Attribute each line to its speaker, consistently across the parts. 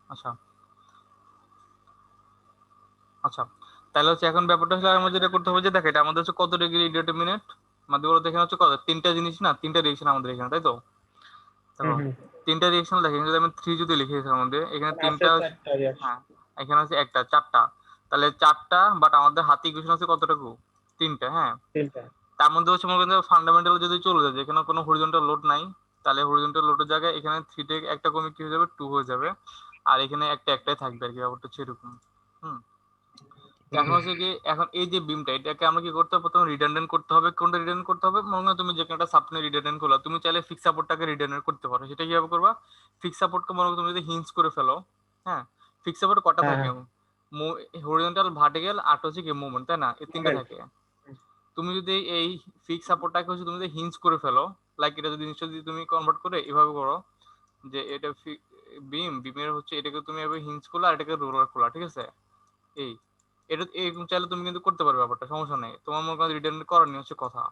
Speaker 1: আচ্ছা আচ্ছা, তাহলে হচ্ছে এখন ব্যাপারটা হচ্ছে আমাদের যেটা করতে হবে যে দেখো এটা আমাদের হচ্ছে কত ডিগ্রি ইনডিটারমিনেট, আমাদের বলতে এখানে হচ্ছে কত, তিনটা জিনিস না, তিনটা রিয়েকশন আমাদের এখানে, তাই তো?
Speaker 2: হুম
Speaker 1: দেখো
Speaker 2: হুম।
Speaker 1: তিনটা রিয়েকশন দেখেন, যদি আমি থ্রি যদি লিখে এখানে মধ্যে, এখানে
Speaker 2: মানে আছে
Speaker 1: তিনটা,
Speaker 2: 4টা রিয়াকশন।
Speaker 1: হ্যাঁ এখানে হচ্ছে একটা, চারটা, তাহলে চারটা, বাট আমাদের হাতে ইকুয়েশন আছে কতটুকু, তিনটা, হ্যাঁ।
Speaker 2: 3টা।
Speaker 1: তার মধ্যে হচ্ছে মনে করেন ফান্ডামেন্টাল যদি চলে যায়, যেখানে কোনো হরিজন্টাল লোড নাই, তাহলে হরিজন্টাল লোডের জায়গায় এখানে থ্রি থেকে একটা কমে কি হয়ে যাবে, টু হয়ে যাবে, আর এখানে একটা একটাই থাকবে আর কি, ব্যাপারটা হচ্ছে এরকম। হুম। তো এখন
Speaker 2: হুম
Speaker 1: হচ্ছে কি, এখন এই যে বিমটা এটাকে আমরা কি করতে হবে, প্রথমে রিডান্ডেন্ট করতে হবে। কোনটা রিডান্ডেন্ট করতে হবে, মনে হয় তুমি যে একটা সাবনে রিডান্ডেন্ট করলা, তুমি চাইলে ফিক্স সাপোর্টটাকে রিডান্ডেন্ট করতে পারো। সেটা কিভাবে করবা, ফিক্স সাপোর্টকে মনে করো তুমি যদি হিঞ্জ করে ফেলো, হ্যাঁ, ফিক্স সাপোর্ট কটা
Speaker 2: হ্যাঁ
Speaker 1: থাকে,
Speaker 2: হ্যাঁ।
Speaker 1: হরিজন্টাল, ভার্টিক্যাল, আর হচ্ছে কি মুভমেন্ট, তাই না, এই তিনটে
Speaker 2: মোমেন্ট।
Speaker 1: থাকে। তুমি যদি এই ফিক্স সাপোর্টটাকে হচ্ছে তুমি যদি হিঞ্জ করে ফেলো, লাইক এটা যদি জিনিসটা যদি তুমি কনভার্ট করে এভাবে করো, যে এটা বিমের হচ্ছে এটাকে তুমি এভাবে হিঞ্জ করলা, আর এটাকে রোলার করলা, ঠিক আছে, এই এটা এরকম চাইলে তুমি কিন্তু করতে পারবে, ব্যাপারটা সমস্যা নেই, তোমার মনে করো রিটার্ন করার নিয়ে হচ্ছে কথা।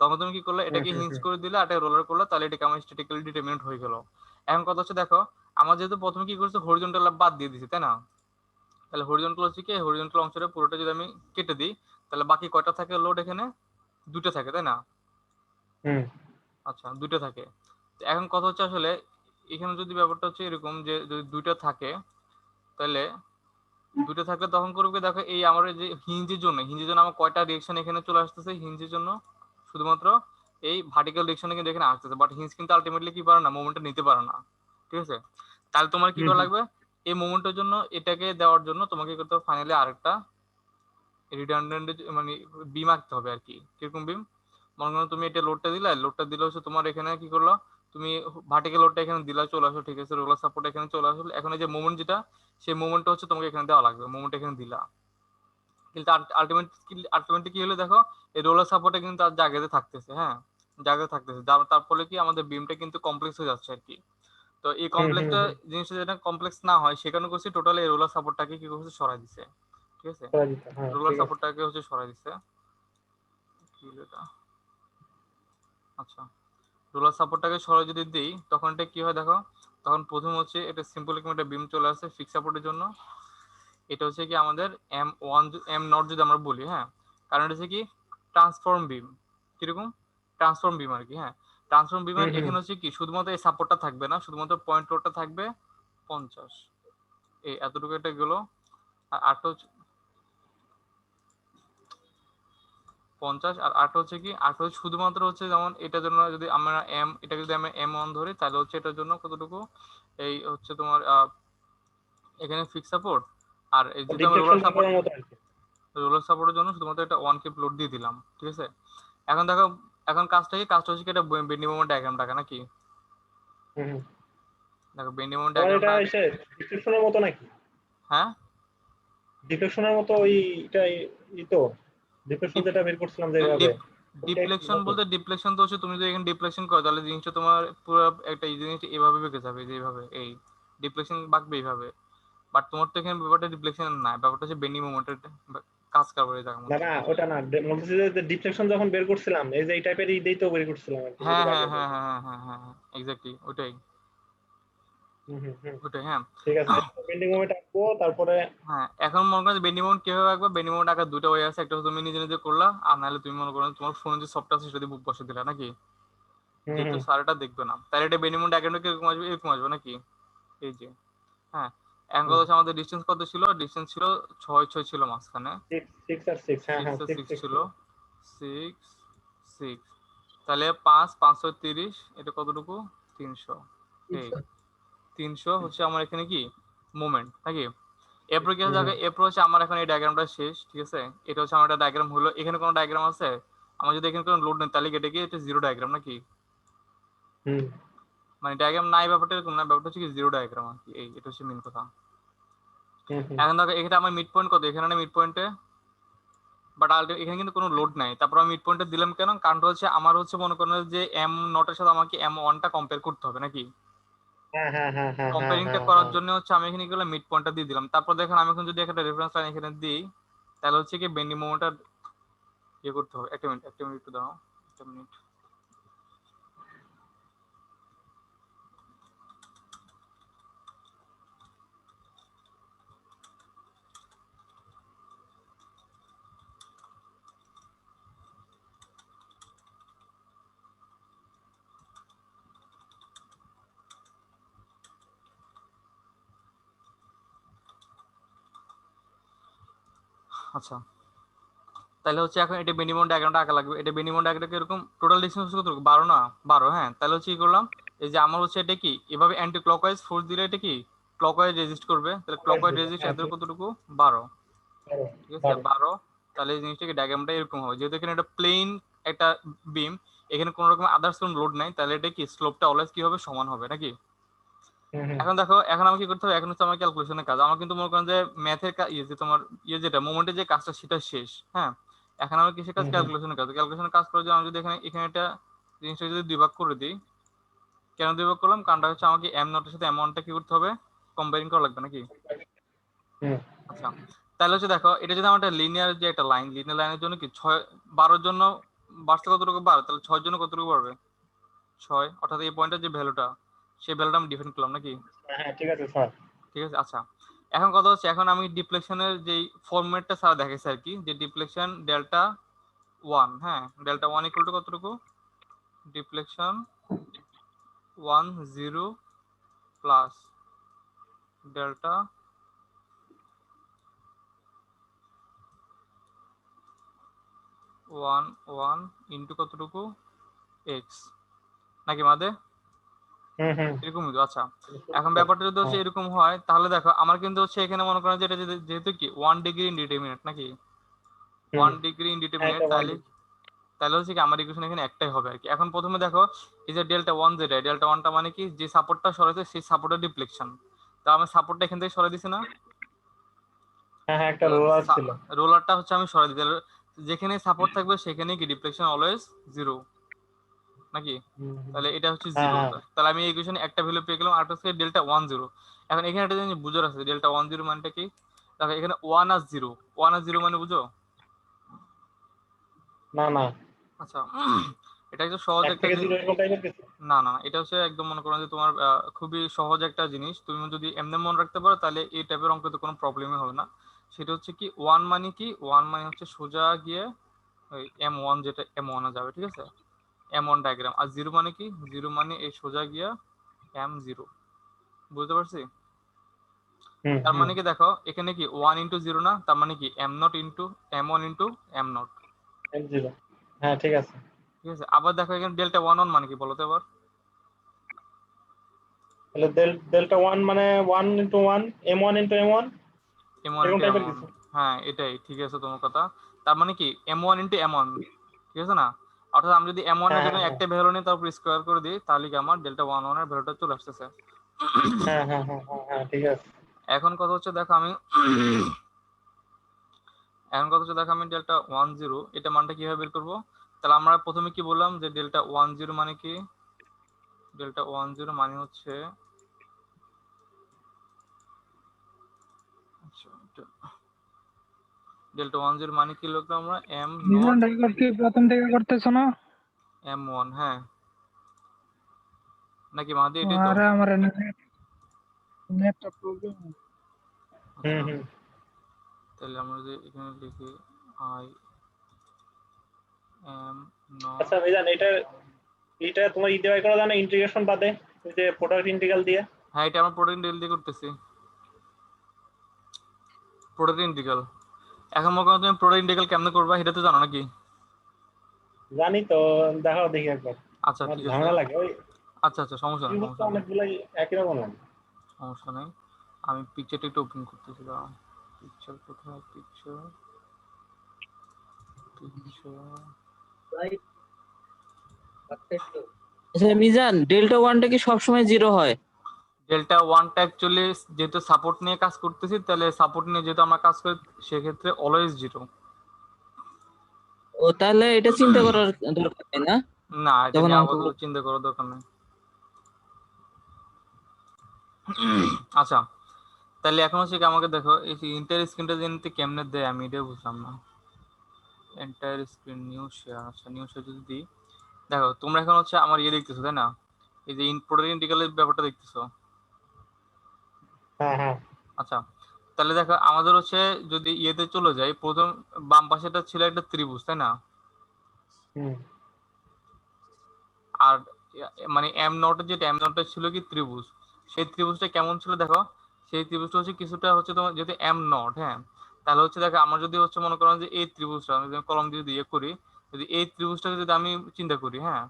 Speaker 1: তখন তুমি কি করলে,
Speaker 2: হুম
Speaker 1: এটাকে
Speaker 2: হুম
Speaker 1: হিঞ্জ
Speaker 2: হুম।
Speaker 1: করে দিলে, আর এটা রোলার করলে, তাহলে এটাকে আমার স্ট্যাটিক্যালি ডিটারমিনেন্ট হয়ে গেল। এখন কথা হচ্ছে দেখো, আমার যেহেতু প্রথমে কি করছে, হরিজন্টাল বাদ দিয়ে দিছি, তাই না, তাহলে হরিজন্টাল হচ্ছে কি, হরিজন্টাল অংশটা পুরোটা যদি আমি কেটে দিই, তাহলে বাকি কয়টা থাকে লোড, এখানে দুটো থাকে, তাই না?
Speaker 2: হুম।
Speaker 1: আচ্ছা, দুটো থাকে। তো এখন কথা হচ্ছে আসলে এখানে যদি ব্যাপারটা হচ্ছে এরকম যে যদি দুইটা থাকে, তাহলে দুটো থাকলে তখন করবে কি, দেখো এই আমার এই যে হিঞ্জের জন্য আমার কয়টা রিয়েকশন এখানে চলে আসতেছে, হিঞ্জের জন্য শুধুমাত্র এই ভার্টিক্যাল রিয়েকশনে কিন্তু এখানে আসতেছে, বাট হিঞ্জ কিন্তু আলটিমেটলি কি পারে না, মোমেন্টটা নিতে পারে না, ঠিক আছে। তাহলে তোমার কি
Speaker 2: হুম
Speaker 1: করা
Speaker 2: হুম।
Speaker 1: লাগবে, এই মোমেন্টের জন্য এটাকে দেওয়ার জন্য তোমাকে কি করতে হবে, ফাইনালি আরেকটা রিডান্ডেন্ট মানে বিম আঁকতে হবে আর কি। কিরকম বিম, মনে করো তুমি এটা লোডটা দিলা, লোডটা দিলে হচ্ছে তোমার এখানে কি করলো, তুমি ভার্টিক্যাল লোডটা এখানে দিলা, চলে আসো, ঠিক আছে, রোলার সাপোর্ট এখানে চলে আসলো, এখন এই যে মোমেন্ট যেটা, সেই মোমেন্টটা হচ্ছে তোমাকে এখানে দেওয়া লাগবে, মোমেন্ট এখানে দিলা। কিন্তু আলটিমেটলি কি হলো দেখো, এই রোলার সাপোর্টে কিন্তু তার জায়গাতে থাকতেছে, হ্যাঁ, জায়গাতে থাকতেছে, তার ফলে কি আমাদের বিমটা কিন্তু কমপ্লেক্স হয়ে যাচ্ছে আর কি। তো এই
Speaker 2: হুম হুম
Speaker 1: কমপ্লেক্সটা
Speaker 2: হুম।
Speaker 1: জিনিসটা যেটা কমপ্লেক্স না হয়, সেখানে করছি টোটাল এই রোলার সাপোর্টটাকে কি করছে, সরাই দিছে, ঠিক আছে,
Speaker 2: পরাজিত, হ্যাঁ
Speaker 1: রোলার
Speaker 2: ঠিক আছে।
Speaker 1: সাপোর্টটাকে হচ্ছে সরাই দিছে। কি হলো এটা, আচ্ছা, রোলার সাপোর্টটাকে সরাই যদি দিই, তখন এটা কি হয় দেখো, তখন প্রথম হচ্ছে এটা সিম্পল একটা বিম চলে আসে ফিক্স সাপোর্টের জন্য। এটা হচ্ছে কি আমাদের M1, M0 যদি আমরা বলি, হ্যাঁ, কারণ এটা হচ্ছে কি ট্রান্সফর্ম বিম, কিরকম ট্রান্সফর্ম বিম আর কি, হ্যাঁ। ট্রান্সফর্ম
Speaker 2: হুম
Speaker 1: বিমের
Speaker 2: হুম।
Speaker 1: এখানে হচ্ছে কি শুধুমাত্র এই সাপোর্টটা থাকবে না, শুধুমাত্র পয়েন্ট লোডটা থাকবে 50, এই এতটুকু এটা গেলো। আর আটটা হচ্ছে 50, আর আটটা হচ্ছে কি, আটটা হচ্ছে শুধুমাত্র হচ্ছে যেমন এটার জন্য যদি আমরা এটাকে যদি আমরা M1 ধরি, তাহলে হচ্ছে এটার জন্য কতটুকু, এই হচ্ছে তোমার এখানে ফিক্স সাপোর্ট, আর এই যেহেতু আমি
Speaker 2: ডিফ্লেকশন
Speaker 1: রোলার
Speaker 2: না
Speaker 1: সাপোর্ট,
Speaker 2: করার মতো আর কি।
Speaker 1: রোলার সাপোর্টের জন্য শুধুমাত্র একটা ওয়ান কেপ লোড দিয়ে দিলাম, ঠিক আছে। এখন দেখো, এখন কাজটা হচ্ছে কি, এটা বেন্ডি মোমেন্ট ডায়াগ্রামটাকে নাকি,
Speaker 2: হুম হুম।
Speaker 1: দেখো বেন্ডি মোমেন্ট
Speaker 2: তোমার এটা
Speaker 1: ডায়াগ্রামটা,
Speaker 2: এসে ডিফ্লেকশনের মতো নাকি?
Speaker 1: হ্যাঁ,
Speaker 2: ডিফ্লেকশনের মতো ওই, এটা ই তো ডিফ্লেকশন যেটা বের করছিলাম যেভাবে,
Speaker 1: ডিপ
Speaker 2: ওইটা কি
Speaker 1: ডিপ্লেকশন
Speaker 2: মতো?
Speaker 1: বলতে, ডিপ্লেকশন তো হচ্ছে তুমি যদি এখানে ডিপ্লেকশন করো, তাহলে জিনিসটা তোমার পুরো একটা এই জিনিসটা এভাবে বেঁকে যাবে, যে এইভাবে এই ডিপ্লেকশন বাঁকবে এইভাবে। বাট তোমার তো এখানে ব্যাপারটা ডিপ্লেকশন না, ব্যাপারটা হচ্ছে বেন্ডি মোমেন্টের কাজ করবে এই জায়গার
Speaker 2: না
Speaker 1: মধ্যে।
Speaker 2: না ওটা না, বলতেছি যে ডিফ্লেকশন যখন বের করছিলাম, এই যে এই টাইপের ইদেই তো বের করছিলাম আর কি,
Speaker 1: হ্যাঁ
Speaker 2: যেগুলো
Speaker 1: হ্যাঁ
Speaker 2: আগে
Speaker 1: হ্যাঁ
Speaker 2: বললাম।
Speaker 1: হ্যাঁ হ্যাঁ হ্যাঁ হ্যাঁ হ্যাঁ, এক্স্যাক্টলি ওটাই,
Speaker 2: হুম হুম হুম।
Speaker 1: ওটাই, হ্যাঁ।
Speaker 2: ঠিক আছে, বেন্ডিং মোমেন্ট আঁকবো তারপরে।
Speaker 1: হ্যাঁ, এখন মনে করো বেন্ডি মোমেন্ট কিভাবে আঁকবে, বেন্ডি মোমেন্ট আঁকার দুটো ওয়ে আছে, একটা হচ্ছে তুমি নিজে নিজে করলা, আর নাহলে তুমি মনে করো তোমার ফোনে যে সফটওয়্যার আছে সেটা দিয়ে বুক বসে দিলা নাকি,
Speaker 2: হুম
Speaker 1: যেহেতু
Speaker 2: হুম।
Speaker 1: স্যার এটা দেখবে না, তাহলে এটা বেন্ডি মোমেন্ট ডায়াগ্রামটা কিরকম আসবে, এরকম আসবে নাকি, এই যে, হ্যাঁ। এখন
Speaker 2: হুম।
Speaker 1: কথা হচ্ছে আমাদের ডিস্টেন্স কত ছিল, ডিস্টেন্স ছিল 6 6 ছিল মাঝখানে,
Speaker 2: 6 আর 6, হ্যাঁ
Speaker 1: সিক্স
Speaker 2: হ্যাঁ,
Speaker 1: আর
Speaker 2: 6
Speaker 1: সিক্স
Speaker 2: 6
Speaker 1: ছিল,
Speaker 2: ছিল।
Speaker 1: 6 6, তাহলে 5 530, এটা কতটুকু, 300, এই 300 হচ্ছে আমার এখানে কি মোমেন্ট নাকি। এরপর কি
Speaker 2: হুম হুম।
Speaker 1: হচ্ছে, এরপর হচ্ছে আমার এখন এই ডায়াগ্রামটা শেষ, ঠিক আছে, এটা হচ্ছে আমার একটা ডায়াগ্রাম হলো, এখানে কোনো ডায়াগ্রাম আছে, আমার যদি এখানে কোনো লোড নেই, তাহলে এটা কি, এটা জিরো ডায়াগ্রাম নাকি,
Speaker 2: হুম
Speaker 1: মানে ডায়াগ্রাম নাই, ব্যাপারটা এরকম না, ব্যাপারটা হচ্ছে কি জিরো ডায়াগ্রাম আর কি, এই এটা হচ্ছে মেন কথা।
Speaker 2: হুম হুম।
Speaker 1: এখন দেখো এখানে আমার মিড পয়েন্ট কত, এখানে মিড পয়েন্টে, বাট এখানে কিন্তু কোনো লোড নাই, তারপর আমি মিড পয়েন্টে দিলাম কেন, কারণটা হচ্ছে আমার হচ্ছে মনে করেন যে M0 এর সাথে আমাকে M1টা কম্পেয়ার করতে হবে নাকি,
Speaker 2: হ্যাঁ হ্যাঁ হ্যাঁ হ্যাঁ হ্যাঁ
Speaker 1: কম্পেয়ারিংটা
Speaker 2: হ্যাঁ
Speaker 1: করার
Speaker 2: হ্যাঁ।
Speaker 1: জন্য হচ্ছে আমি এখানে গেলে মিড পয়েন্টটা দিয়ে দিলাম, তারপর দেখেন আমি এখন যদি একটা রেফারেন্স লাইন এখানে দিই, তাহলে হচ্ছে কি বেন্ডি মোমেন্টটা ইয়ে করতে হবে, একটা মিনিট, একটা মিনিট একটু দাঁড়াও, একটা মিনিট। আচ্ছা, তাহলে হচ্ছে এখন এটা মিনিমাম ডায়াগ্রামটা আঁকা লাগবে। এটা মিনিমাম ডায়াগ্রামটা এরকম, টোটাল ডিসটেন্স কত, 12 না? 12, হ্যাঁ। তাহলে হচ্ছে কি করলাম, এই যে আমার হচ্ছে এটা কি এভাবে অ্যান্টি ক্লকওয়াইজ ফোর্স দিলে এটা কি ক্লকওয়াইজ রেজিস্ট করবে, তাহলে ক্লকওয়াইজ রেজিস্ট
Speaker 2: হ্যাঁ
Speaker 1: এদের কতটুকু, 12,
Speaker 2: বারো
Speaker 1: ঠিক আছে,
Speaker 2: বারো
Speaker 1: 12। তাহলে এই জিনিসটাকে ডায়াগ্রামটা এরকম হবে, যেহেতু এখানে একটা প্লেন একটা বিম, এখানে কোনো রকম আদার্স কোনো লোড নাই, তাহলে এটা কি স্লোপটা অলওয়েজ কি হবে, সমান হবে নাকি?
Speaker 2: হুম হুম
Speaker 1: এখন দেখো, এখন আমাকে কি করতে হবে, এখন হচ্ছে আমার ক্যালকুলেশনের কাজ। আমার কিন্তু মনে করেন যে ম্যাথের ইয়ে যে তোমার যেটা মোমেন্টের যে কাজটা সেটা শেষ, হ্যাঁ। এখন আমার কিসের কাজ,
Speaker 2: হুম হুম
Speaker 1: ক্যালকুলেশনের কাজ। ক্যালকুলেশনের কাজ করার জন্য আমি যদি এখানে এখানে একটা জিনিসটা যদি দুই ভাগ করে দিই, কেন দুই ভাগ করলাম, কারণটা হচ্ছে আমাকে এম নটের সাথে অ্যামাউন্টটা কি করতে হবে, কম্বাইন করা লাগবে নাকি?
Speaker 2: হুম
Speaker 1: আচ্ছা, তাহলে হচ্ছে দেখো, এটা যদি আমার একটা লিনিয়ার যে একটা লাইন, লিনিয়ার লাইনের জন্য কি 6, 12 জন্য বাড়ছে কতটুকু, 12, তাহলে 6 জন্য কতটুকু বাড়বে, 6, অর্থাৎ এই পয়েন্টের যে ভ্যালুটা, সেই ভ্যালুটা আমি ডিফাইন করলাম নাকি?
Speaker 2: হ্যাঁ ঠিক আছে স্যার।
Speaker 1: ঠিক আছে। আচ্ছা, এখন কথা হচ্ছে, এখন আমি ডিফ্লেকশনের যেই ফরম্যাটটা স্যার দেখেছে আর কি, যে ডিফ্লেকশন ডেল্টা 1, হ্যাঁ, ডেল্টা 1 ইকুয়াল টু কতটুকু, ডিফ্লেকশন 1 0 প্লাস ডেল্টা 1 1 ইন্টু কতটুকু, এক্স, নাকি মাদে?
Speaker 2: হুম হুম
Speaker 1: এরকমই তো। আচ্ছা, এখন ব্যাপারটা যদি হচ্ছে
Speaker 2: হ্যাঁ
Speaker 1: এরকম হয়, তাহলে দেখো আমার কিন্তু হচ্ছে এখানে মনে করেন যে এটা যেহেতু কি 1 ডিগ্রি ইনডিটারমিনেট নাকি,
Speaker 2: হুম
Speaker 1: 1 ডিগ্রি
Speaker 2: হ্যাঁ
Speaker 1: ইনডিটারমিনেট,
Speaker 2: এটা ওয়ান।
Speaker 1: তাহলে তাহলে হচ্ছে কি আমার ইকুয়েশন এখানে একটাই হবে আর কি। এখন প্রথমে দেখো, এই যে ডেল্টা 1 যেটা, ডেল্টা 1টা মানে কি, যে সাপোর্টটা সরাইছে সেই সাপোর্টের ডিফ্লেকশন। তা আমি সাপোর্টটা এখান থেকে সরাই দিছি না,
Speaker 2: হ্যাঁ হ্যাঁ একটা রোলার ছিল।
Speaker 1: রোলারটা হচ্ছে আমি সরাই দিই, যেখানে সাপোর্ট থাকবে সেখানে কি ডিফ্লেকশন অলওয়েজ জিরো নাকি?
Speaker 2: হুম হুম
Speaker 1: তাহলে এটা হচ্ছে
Speaker 2: হ্যাঁ
Speaker 1: জিরো,
Speaker 2: হ্যাঁ
Speaker 1: তাহলে আমি এই ইকুয়েশনে একটা ভ্যালু পেয়ে গেলাম, আর হচ্ছে ডেল্টা 1 0। এখন এখানে একটা জিনিস বুঝার আছে, ডেল্টা 1 0 মানেটা কি, দেখো এখানে 1 আর 0, 1 আর 0 মানে বুঝো?
Speaker 2: না না
Speaker 1: আচ্ছা, এটা একটু সহজ
Speaker 2: এক
Speaker 1: একটা
Speaker 2: থেকে জিরো এরকম টাইপের কিছু।
Speaker 1: না না, এটা হচ্ছে একদম মনে করো যে তোমার খুবই সহজ একটা জিনিস, তুমি যদি এমনি মনে রাখতে পারো তাহলে এই টাইপের অঙ্কে তো কোনো প্রবলেমই হবে না। সেটা হচ্ছে কি, ওয়ান মানে কি, ওয়ান মানে হচ্ছে সোজা গিয়ে ওই M1, যেটা M1 এ যাবে, ঠিক আছে, M1 ডায়াগ্রাম। আর জিরো মানে কি, জিরো মানে এই সোজা গিয়া M0, বুঝতে পারছি?
Speaker 2: হুম
Speaker 1: তার
Speaker 2: হুম
Speaker 1: মানে কি দেখো, এখানে কি 1 ইন্টু জিরো না, তার মানে কি M0 into M1 into M0,
Speaker 2: zero হ্যাঁ ঠিক আছে।
Speaker 1: ঠিক আছে। আবার দেখো এখানে ডেল্টা 1 1 মানে কি বলো তো এবার,
Speaker 2: তাহলে ডেল্টা ওয়ান মানে one into one, one into one
Speaker 1: M1
Speaker 2: এরকম
Speaker 1: ইন্টু
Speaker 2: টাইপের
Speaker 1: M1,
Speaker 2: কিছু।
Speaker 1: হ্যাঁ এটাই ঠিক আছে তোমার কথা। তার মানে কি M1 ইন্টু M1, ঠিক আছে না? অর্থাৎ আমি যদি M1 এর
Speaker 2: হ্যাঁ হ্যাঁ
Speaker 1: জায়গায়
Speaker 2: হ্যাঁ
Speaker 1: একটা ভ্যালু নিই, তারপর স্কোয়ার করে দিই, তাহলে কি আমার ডেল্টা 1 1 এর ভ্যালুটা চলে আসতেছে।
Speaker 2: হ্যাঁ হ্যাঁ হ্যাঁ হ্যাঁ হ্যাঁ ঠিক আছে।
Speaker 1: এখন কথা হচ্ছে দেখো আমি এখন কথা হচ্ছে দেখো, আমি ডেল্টা 1 0 এটা মানটা কিভাবে বের করবো। তাহলে আমরা প্রথমে কি বললাম, যে ডেল্টা 1 0 মানে কি, ডেল্টা 1 0 মানে হচ্ছে, আচ্ছা, ডেল্টা 1 0 মানে কি লিখলাম আমরা, M নট
Speaker 3: ডিজাইনটা কি প্রথম থেকে করতেছো না?
Speaker 1: M1, হ্যাঁ, নাকি মাহাদি এটাই তো?
Speaker 3: আরে আমার নেটটা প্রবলেম।
Speaker 2: হুম
Speaker 1: আচ্ছা,
Speaker 2: হুম
Speaker 1: তাহলে আমরা যদি এখানে লিখি আই এম নট,
Speaker 2: আচ্ছা মিজান, এটা এটা তোমার ইতে বাই করা যায় না ইন্টিগ্রেশন বাদে, ওই যে প্রোডাক্ট ইন্টিগ্রাল দিয়ে?
Speaker 1: হ্যাঁ এটা আমরা প্রোটিন ডেল দিয়ে করতেছি, প্রোটিন ইন্টিগ্রাল। এখন মনে করো তুমি প্রোটিন ইন্টিগ্রাল কেমনে করবা, এটা তো জানো নাকি?
Speaker 2: জানি তো, দেখাও দেখি একবার।
Speaker 1: আচ্ছা
Speaker 2: আমার
Speaker 1: ঠিক আছে,
Speaker 2: ঝামেলা লাগে ওই
Speaker 1: আচ্ছা আচ্ছা, সমস্যা নেই
Speaker 2: ত্রিভুজ তো
Speaker 1: সমস্যা নেই
Speaker 2: অনেকগুলাই একই রকম লাগে।
Speaker 1: সমস্যা নেই। আমি পিকচারটা একটু ওপেন করতেছি, দাঁড়াও। পিকচার কোথায়, পিকচার, পিকচার,
Speaker 4: আচ্ছা মিজান, ডেল্টা ওয়ানটা কি সবসময় জিরো হয়?
Speaker 1: ডেল্টা 1টা অ্যাকচুয়ালি যেহেতু সাপোর্ট নিয়ে কাজ করতেছি, তাহলে সাপোর্ট নিয়ে যেহেতু আমরা কাজ করি, সেক্ষেত্রে অলওয়েজ জিরো।
Speaker 4: ও তাহলে এটা চিন্তা করার দরকার নেই না,
Speaker 1: না, এটা
Speaker 4: যখন
Speaker 1: নিয়ে
Speaker 4: অঙ্ক
Speaker 1: আপাতত চিন্তা করার দরকার নেই। আচ্ছা, তাহলে এখন হচ্ছে কি, আমাকে দেখো এই ইন্টার স্ক্রিনটা জানতে কেমনে দেয়, আমি এটাও বুঝলাম না। এন্টায়ার স্ক্রিন নিউ শেয়ার, আচ্ছা নিউ শেয়ার যদি দিই, দেখো তোমরা এখন হচ্ছে আমার ইয়ে দেখতেছো তাই না, এই যে প্রোটিন ইন্টিগ্রালের ব্যাপারটা দেখতেছো।
Speaker 2: হ্যাঁ হ্যাঁ
Speaker 1: আচ্ছা, তাহলে দেখো আমাদের হচ্ছে যদি ইয়েতে চলে যাই, প্রথম বাম পাশেটা ছিল একটা ত্রিভুজ তাই না,
Speaker 2: হুম
Speaker 1: আর মানে এম নটের যেটা এম নটের ছিল কি ত্রিভুজ, সেই ত্রিভুজটা কেমন ছিল দেখো, সেই ত্রিভুজটা হচ্ছে কিছুটা হচ্ছে তোমার যেহেতু এম নট, হ্যাঁ, তাহলে হচ্ছে দেখো আমার যদি হচ্ছে মনে করেন যে এই ত্রিভুজটা আমি যদি কলম দিয়ে দিয়ে করি, যদি এই ত্রিভুজটাকে যদি আমি চিন্তা করি, হ্যাঁ,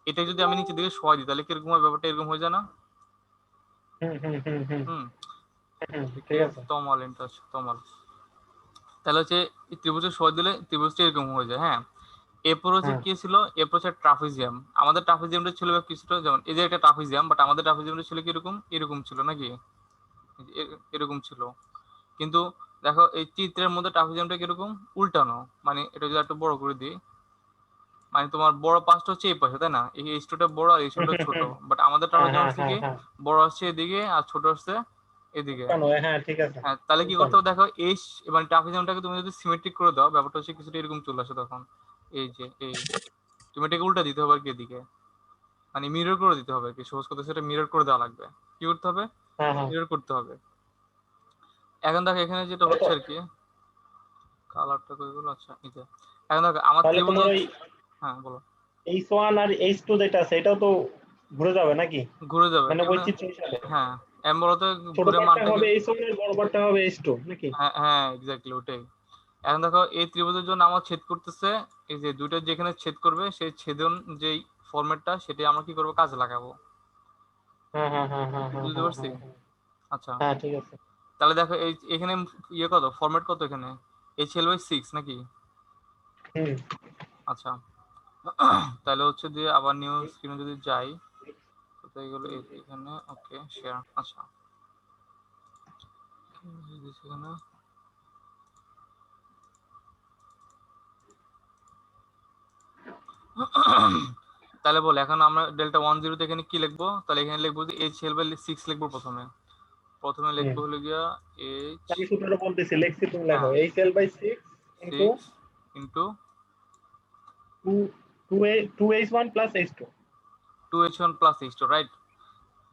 Speaker 1: এটা যদি আমি নিচের দিকে সরাই দিই তাহলে কিরকম হয়, ব্যাপারটা এরকম হয়ে যায় না? হুম,
Speaker 2: ঠিক আছে।
Speaker 1: তমাল ইন্টারেস্ট তমাল। তাহলে হচ্ছে এই ত্রিভুজের সরাই দিলে ত্রিভুজটা এরকম হয়ে যায়। হ্যাঁ, এরপর হচ্ছে
Speaker 2: হ্যাঁ।
Speaker 1: কি ছিল, এরপর হচ্ছে ট্রাপিজিয়াম। আমাদের ট্রাপিজিয়ামটা ছিল কিছুটা যেমন এই যে একটা ট্রাপিজিয়াম, বাট আমাদের ট্রাপিজিয়ামটা ছিল কিরকম, এরকম ছিল নাকি, এরকম ছিল। কিন্তু দেখো এই চিত্রের মধ্যে ট্রাপিজিয়ামটা কিরকম উল্টানো, মানে এটা যদি একটু বড় করে দিই, মানে তোমার বড় পাশটা হচ্ছে এই পাশে, তাই না, এই এইচটা বড় আর এইচটা ছোট, বাট আমাদের ট্রাপিজিয়াম হচ্ছে কি বড় আসছে এদিকে আর ছোট আসছে এদিকে।
Speaker 2: হ্যাঁ ঠিক আছে।
Speaker 1: হ্যাঁ, তাহলে কি করতে হবে দেখো, এই মানে ট্রাপিজিয়ামটাকে তুমি যদি সিমেট্রিক করে দাও, ব্যাপারটা হচ্ছে কিছুটা এরকম চলে আসে তখন। এই যে এই তুমি এটাকে উল্টা দিতে হবে আর কি এদিকে, মানে মিরর করে দিতে হবে আর কি, সহজ কথা সেটা মিরর করে দেওয়া লাগবে। কি করতে হবে, মিরর করতে হবে। এখন দেখো এখানে যেটা হচ্ছে আর কি, কালারটা কই গেল, আচ্ছা এই যে। এখন দেখো আমার
Speaker 2: তাহলে
Speaker 1: ত্রিভুজ,
Speaker 2: তোমার ওই
Speaker 1: হ্যাঁ বলো।
Speaker 2: H1 আর H2 যেটা আছে এটাও তো ঘুরে যাবে নাকি,
Speaker 1: ঘুরে যাবে
Speaker 2: মানে
Speaker 1: কেন?
Speaker 2: বৈচিত্র্য হিসাবে
Speaker 1: হ্যাঁ, এম বলতে
Speaker 2: ছোট
Speaker 1: ঘুরে
Speaker 2: পার্টটা
Speaker 1: মানটাকে,
Speaker 2: হবে H1 এর বড় পার্টটা হবে H2 নাকি?
Speaker 1: হ্যাঁ হ্যাঁ এক্স্যাক্টলি ওটাই। এখন দেখো এই ত্রিভুজের জন্য আমার ছেদ করতেছে, এই যে দুইটা যেখানে ছেদ করবে সেই ছেদন যেই ফরম্যাটটা সেটাই আমরা কি করবো, কাজে লাগাবো। বুঝতে পারছি? আচ্ছা,
Speaker 2: হ্যাঁ ঠিক আছে।
Speaker 1: তাহলে দেখো এই এখানে ইয়ে কত, ফরম্যাট কত এখানে, HL/6 নাকি?
Speaker 2: হুম।
Speaker 1: আচ্ছা, তাহলে হচ্ছে দিয়ে আবার নিউ স্ক্রিনে যদি যাই, কোথায় গেল, এই যে এখানে, ওকে শেয়ার। আচ্ছা, এখানে তাহলে বল এখন আমরা ডেল্টা 10 তে এখানে কি লিখবো, তাহলে এখানে লিখবো যে HL/6 লিখবো প্রথমে। প্রথমে লিখবো হলো গিয়া H,
Speaker 2: আমি সূত্রটা বলতেছি, লেখছি তুমি লেখো।
Speaker 1: হ্যাঁ,
Speaker 2: HL/6 into
Speaker 1: 6 into
Speaker 2: 2H1 plus H2।
Speaker 1: 2H1 plus H2, right.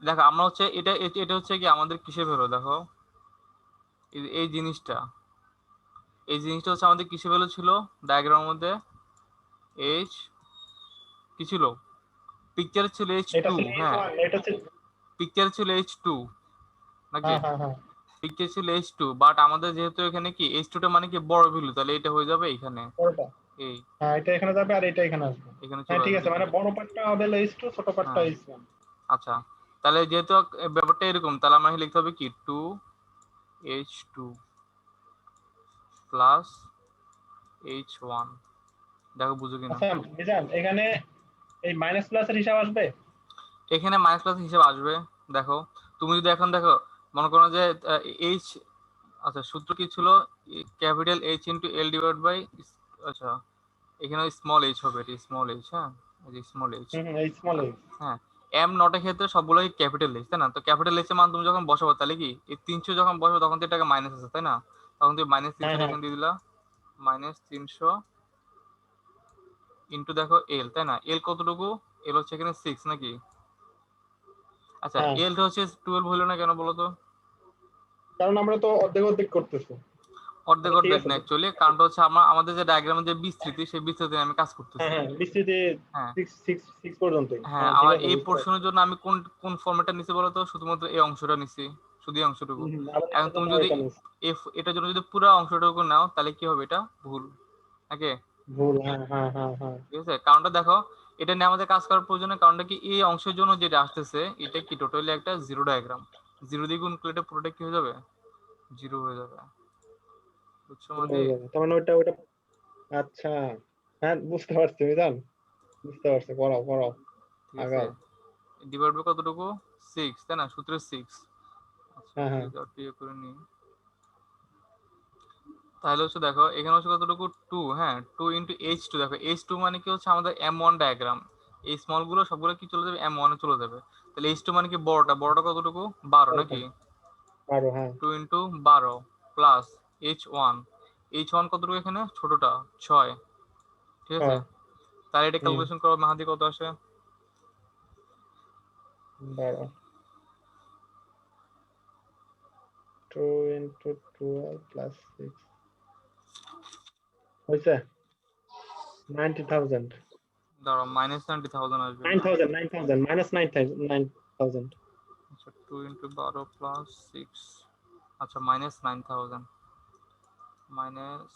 Speaker 1: দেখো আমরা হচ্ছে এটা এটা হচ্ছে কি আমাদের কিসে বেরো, দেখো এই জিনিসটা, এই জিনিসটা হচ্ছে আমাদের কিসে বেরো ছিল ডায়াগ্রামের মধ্যে, H কি ছিল, পিকচার ছিল
Speaker 2: এটা
Speaker 1: H2,
Speaker 2: ছিল
Speaker 1: হ্যাঁ
Speaker 2: H1, এটা ছিল।
Speaker 1: পিকচার ছিল H2 নাকি,
Speaker 2: হ্যাঁ
Speaker 1: পিকচার ছিল H2, বাট আমাদের যেহেতু এখানে কি H2 টা মানে কি বড় ভ্যালু, তাহলে এটা হয়ে যাবে এখানে,
Speaker 2: বড়টা।
Speaker 1: এই
Speaker 2: হ্যাঁ এটা এখানে যাবে আর এটা এখানে আসবে।
Speaker 1: এখানে
Speaker 2: হ্যাঁ
Speaker 1: চলে
Speaker 2: ঠিক
Speaker 1: আসবে
Speaker 2: আছে, মানে
Speaker 1: এখানে।
Speaker 2: বড় পার্টটা হবে H2, ছোট পার্টটা
Speaker 1: হ্যাঁ,
Speaker 2: H1।
Speaker 1: আচ্ছা, তাহলে যেহেতু ব্যাপারটা এরকম, তাহলে আমরা লিখতে হবে কি 2H2 প্লাস H1। দেখো বুঝো কিনা।
Speaker 2: আচ্ছা মিজান, এখানে এই মাইনাস প্লাসের হিসাব আসবে?
Speaker 1: এখানে মাইনাস প্লাস হিসেবে আসবে। দেখো তুমি যদি এখন দেখো মনে করো যে এইচ, আচ্ছা সূত্র কি ছিল, capital H into L divide by, আচ্ছা এখানে স্মল এইচ হবে, এটা স্মল এইচ, হ্যাঁ এই যে স্মল এইচ।
Speaker 2: এই স্মল এই।
Speaker 1: হ্যাঁ, এম নটের ক্ষেত্রে সবগুলোই ক্যাপিটাল এইচ, তাই না, তো ক্যাপিটাল এইচ এর মান তুমি যখন বসাবো তাহলে কি এই 300 যখন বসাবো তখন তো এটাকে মাইনাস আছে, তাই না, তখন তুমি -300 এখানে দিয়ে দিলা, -300 ইন্টু দেখো এল, তাই না, এল কতটুকু, এল হচ্ছে এখানে 6 নাকি। আচ্ছা,
Speaker 2: হ্যাঁ,
Speaker 1: এলটা হচ্ছে 12 হলো না কেন বলো তো?
Speaker 2: কারণ আমরা তো অর্ধেক অর্ধেক করতেছি।
Speaker 1: অর্ধেক
Speaker 2: ঠিক
Speaker 1: অর্ধেক
Speaker 2: আছে।
Speaker 1: না অ্যাকচুয়ালি, কারণটা হচ্ছে আমাদের যে ডায়াগ্রামের যে বিস্তৃতি সেই বিস্তৃতি আমি কাজ করতেছি।
Speaker 2: বিস্তৃতি
Speaker 1: হ্যাঁ
Speaker 2: 6 পর্যন্তই।
Speaker 1: হ্যাঁ,
Speaker 2: হ্যাঁ ঠিক
Speaker 1: আবার
Speaker 2: আছে,
Speaker 1: এই
Speaker 2: বুঝতে পারছি।
Speaker 1: পোর্শনের জন্য আমি কোন কোন ফরম্যাটটা নিছি বলো তো, শুধুমাত্র এই অংশটা নিছি, শুধু এই অংশটুকু।
Speaker 2: আবার
Speaker 1: এখন
Speaker 2: এটার
Speaker 1: তুমি
Speaker 2: জন্য
Speaker 1: যদি
Speaker 2: এটা নিচ্ছি।
Speaker 1: এটার জন্য যদি পুরো অংশটুকু নাও তাহলে কি হবে, এটা ভুল। ওকে,
Speaker 2: ভুল, হ্যাঁ।
Speaker 1: ঠিক আছে, কারণটা দেখো এটা নিয়ে আমাদের কাজ করার প্রয়োজনে, কারণটা কি এই অংশের জন্য যেটা আসতেছে এটা কি টোটালি একটা জিরো ডায়াগ্রাম, জিরো দিয়ে গুণ করলে এটা পুরোটা কি হয়ে যাবে, জিরো হয়ে যাবে, বুঝছো
Speaker 2: ভুল
Speaker 1: মাদি?
Speaker 2: হয়ে যাবে, তার মানে ওটা। আচ্ছা, হ্যাঁ বুঝতে পারছি মিজান, বুঝতে পারছি। পড়াও
Speaker 1: ঠিক আছে,
Speaker 2: আগাও।
Speaker 1: ডিভাইড বাই কতটুকু, 6, তাই না, সূত্রে 6। আচ্ছা
Speaker 2: হ্যাঁ
Speaker 1: ইয়ে করে নিই, তাহলে হচ্ছে দেখো এখানে হচ্ছে কতটুকু 2, হ্যাঁ 2 ইন্টু H2, দেখো H2 মানে কি হচ্ছে আমাদের M1 ডায়াগ্রাম, এই স্মল গুলো সবগুলো কি চলে যাবে M1 এ চলে যাবে, তাহলে H2 মানে কি বড়টা কতটুকু 12 নাকি,
Speaker 2: পারো, হ্যাঁ
Speaker 1: 2 ইন্টু 12 প্লাস H1, H1 কতটুকু এখানে ছোটটা 6, ঠিক আছে,
Speaker 2: ছয়।
Speaker 1: তাহলে এটা
Speaker 2: হুম,
Speaker 1: ক্যালকুলেশন করো মাহাদি কত আসে,
Speaker 2: 12 2 ইন্টু 12 প্লাস 6 হয়েছে 90,000।
Speaker 1: দাঁড়াও -90,000 আসবে,
Speaker 2: 9,000 মাইনাস 9,000।
Speaker 1: আচ্ছা 2 ইন্টু 12 প্লাস 6, আচ্ছা -9,000, মাইনাস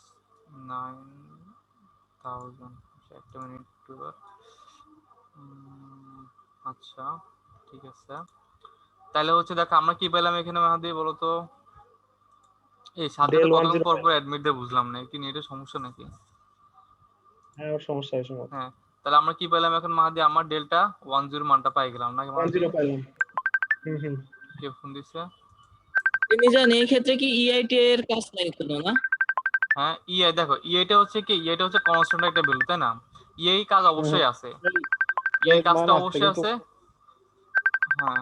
Speaker 1: 9000। একটা মিনিট আচ্ছা ঠিক আছে। তাহলে হচ্ছে দেখো আমরা কি পেলাম এখানে মাহাদি বলো তো। এই সাথে
Speaker 2: ডেল
Speaker 1: কতক্ষণ
Speaker 2: 10।
Speaker 1: পর পর অ্যাডমিট দিয়ে বুঝলাম না, কি নেটের সমস্যা নাকি?
Speaker 2: হ্যাঁ, ওর সমস্যা এই সময়।
Speaker 1: হ্যাঁ, তাহলে আমরা কি পেলাম এখন মাহাদি? আমার ডেল্টা 10 মানটা পাই গেলাম নাকি মাহাদি?
Speaker 2: 10 পাইলাম। হুম।
Speaker 1: কে ফোন দিছে?
Speaker 4: তিনি জানি এই ক্ষেত্রে কি ইআইটি এর কাজ নাই কোনো না?
Speaker 1: হ্যাঁ ইআই দেখো, ইআইটা হচ্ছে কি, ইআইটা হচ্ছে কনস্ট্যান্ট একটা ভ্যালু, তাই না? ইআই কাজ অবশ্যই আছে, ইআই
Speaker 2: এই মান
Speaker 1: কাজটা
Speaker 2: আসছে
Speaker 1: অবশ্যই
Speaker 2: কিন্তু
Speaker 1: আছে। হ্যাঁ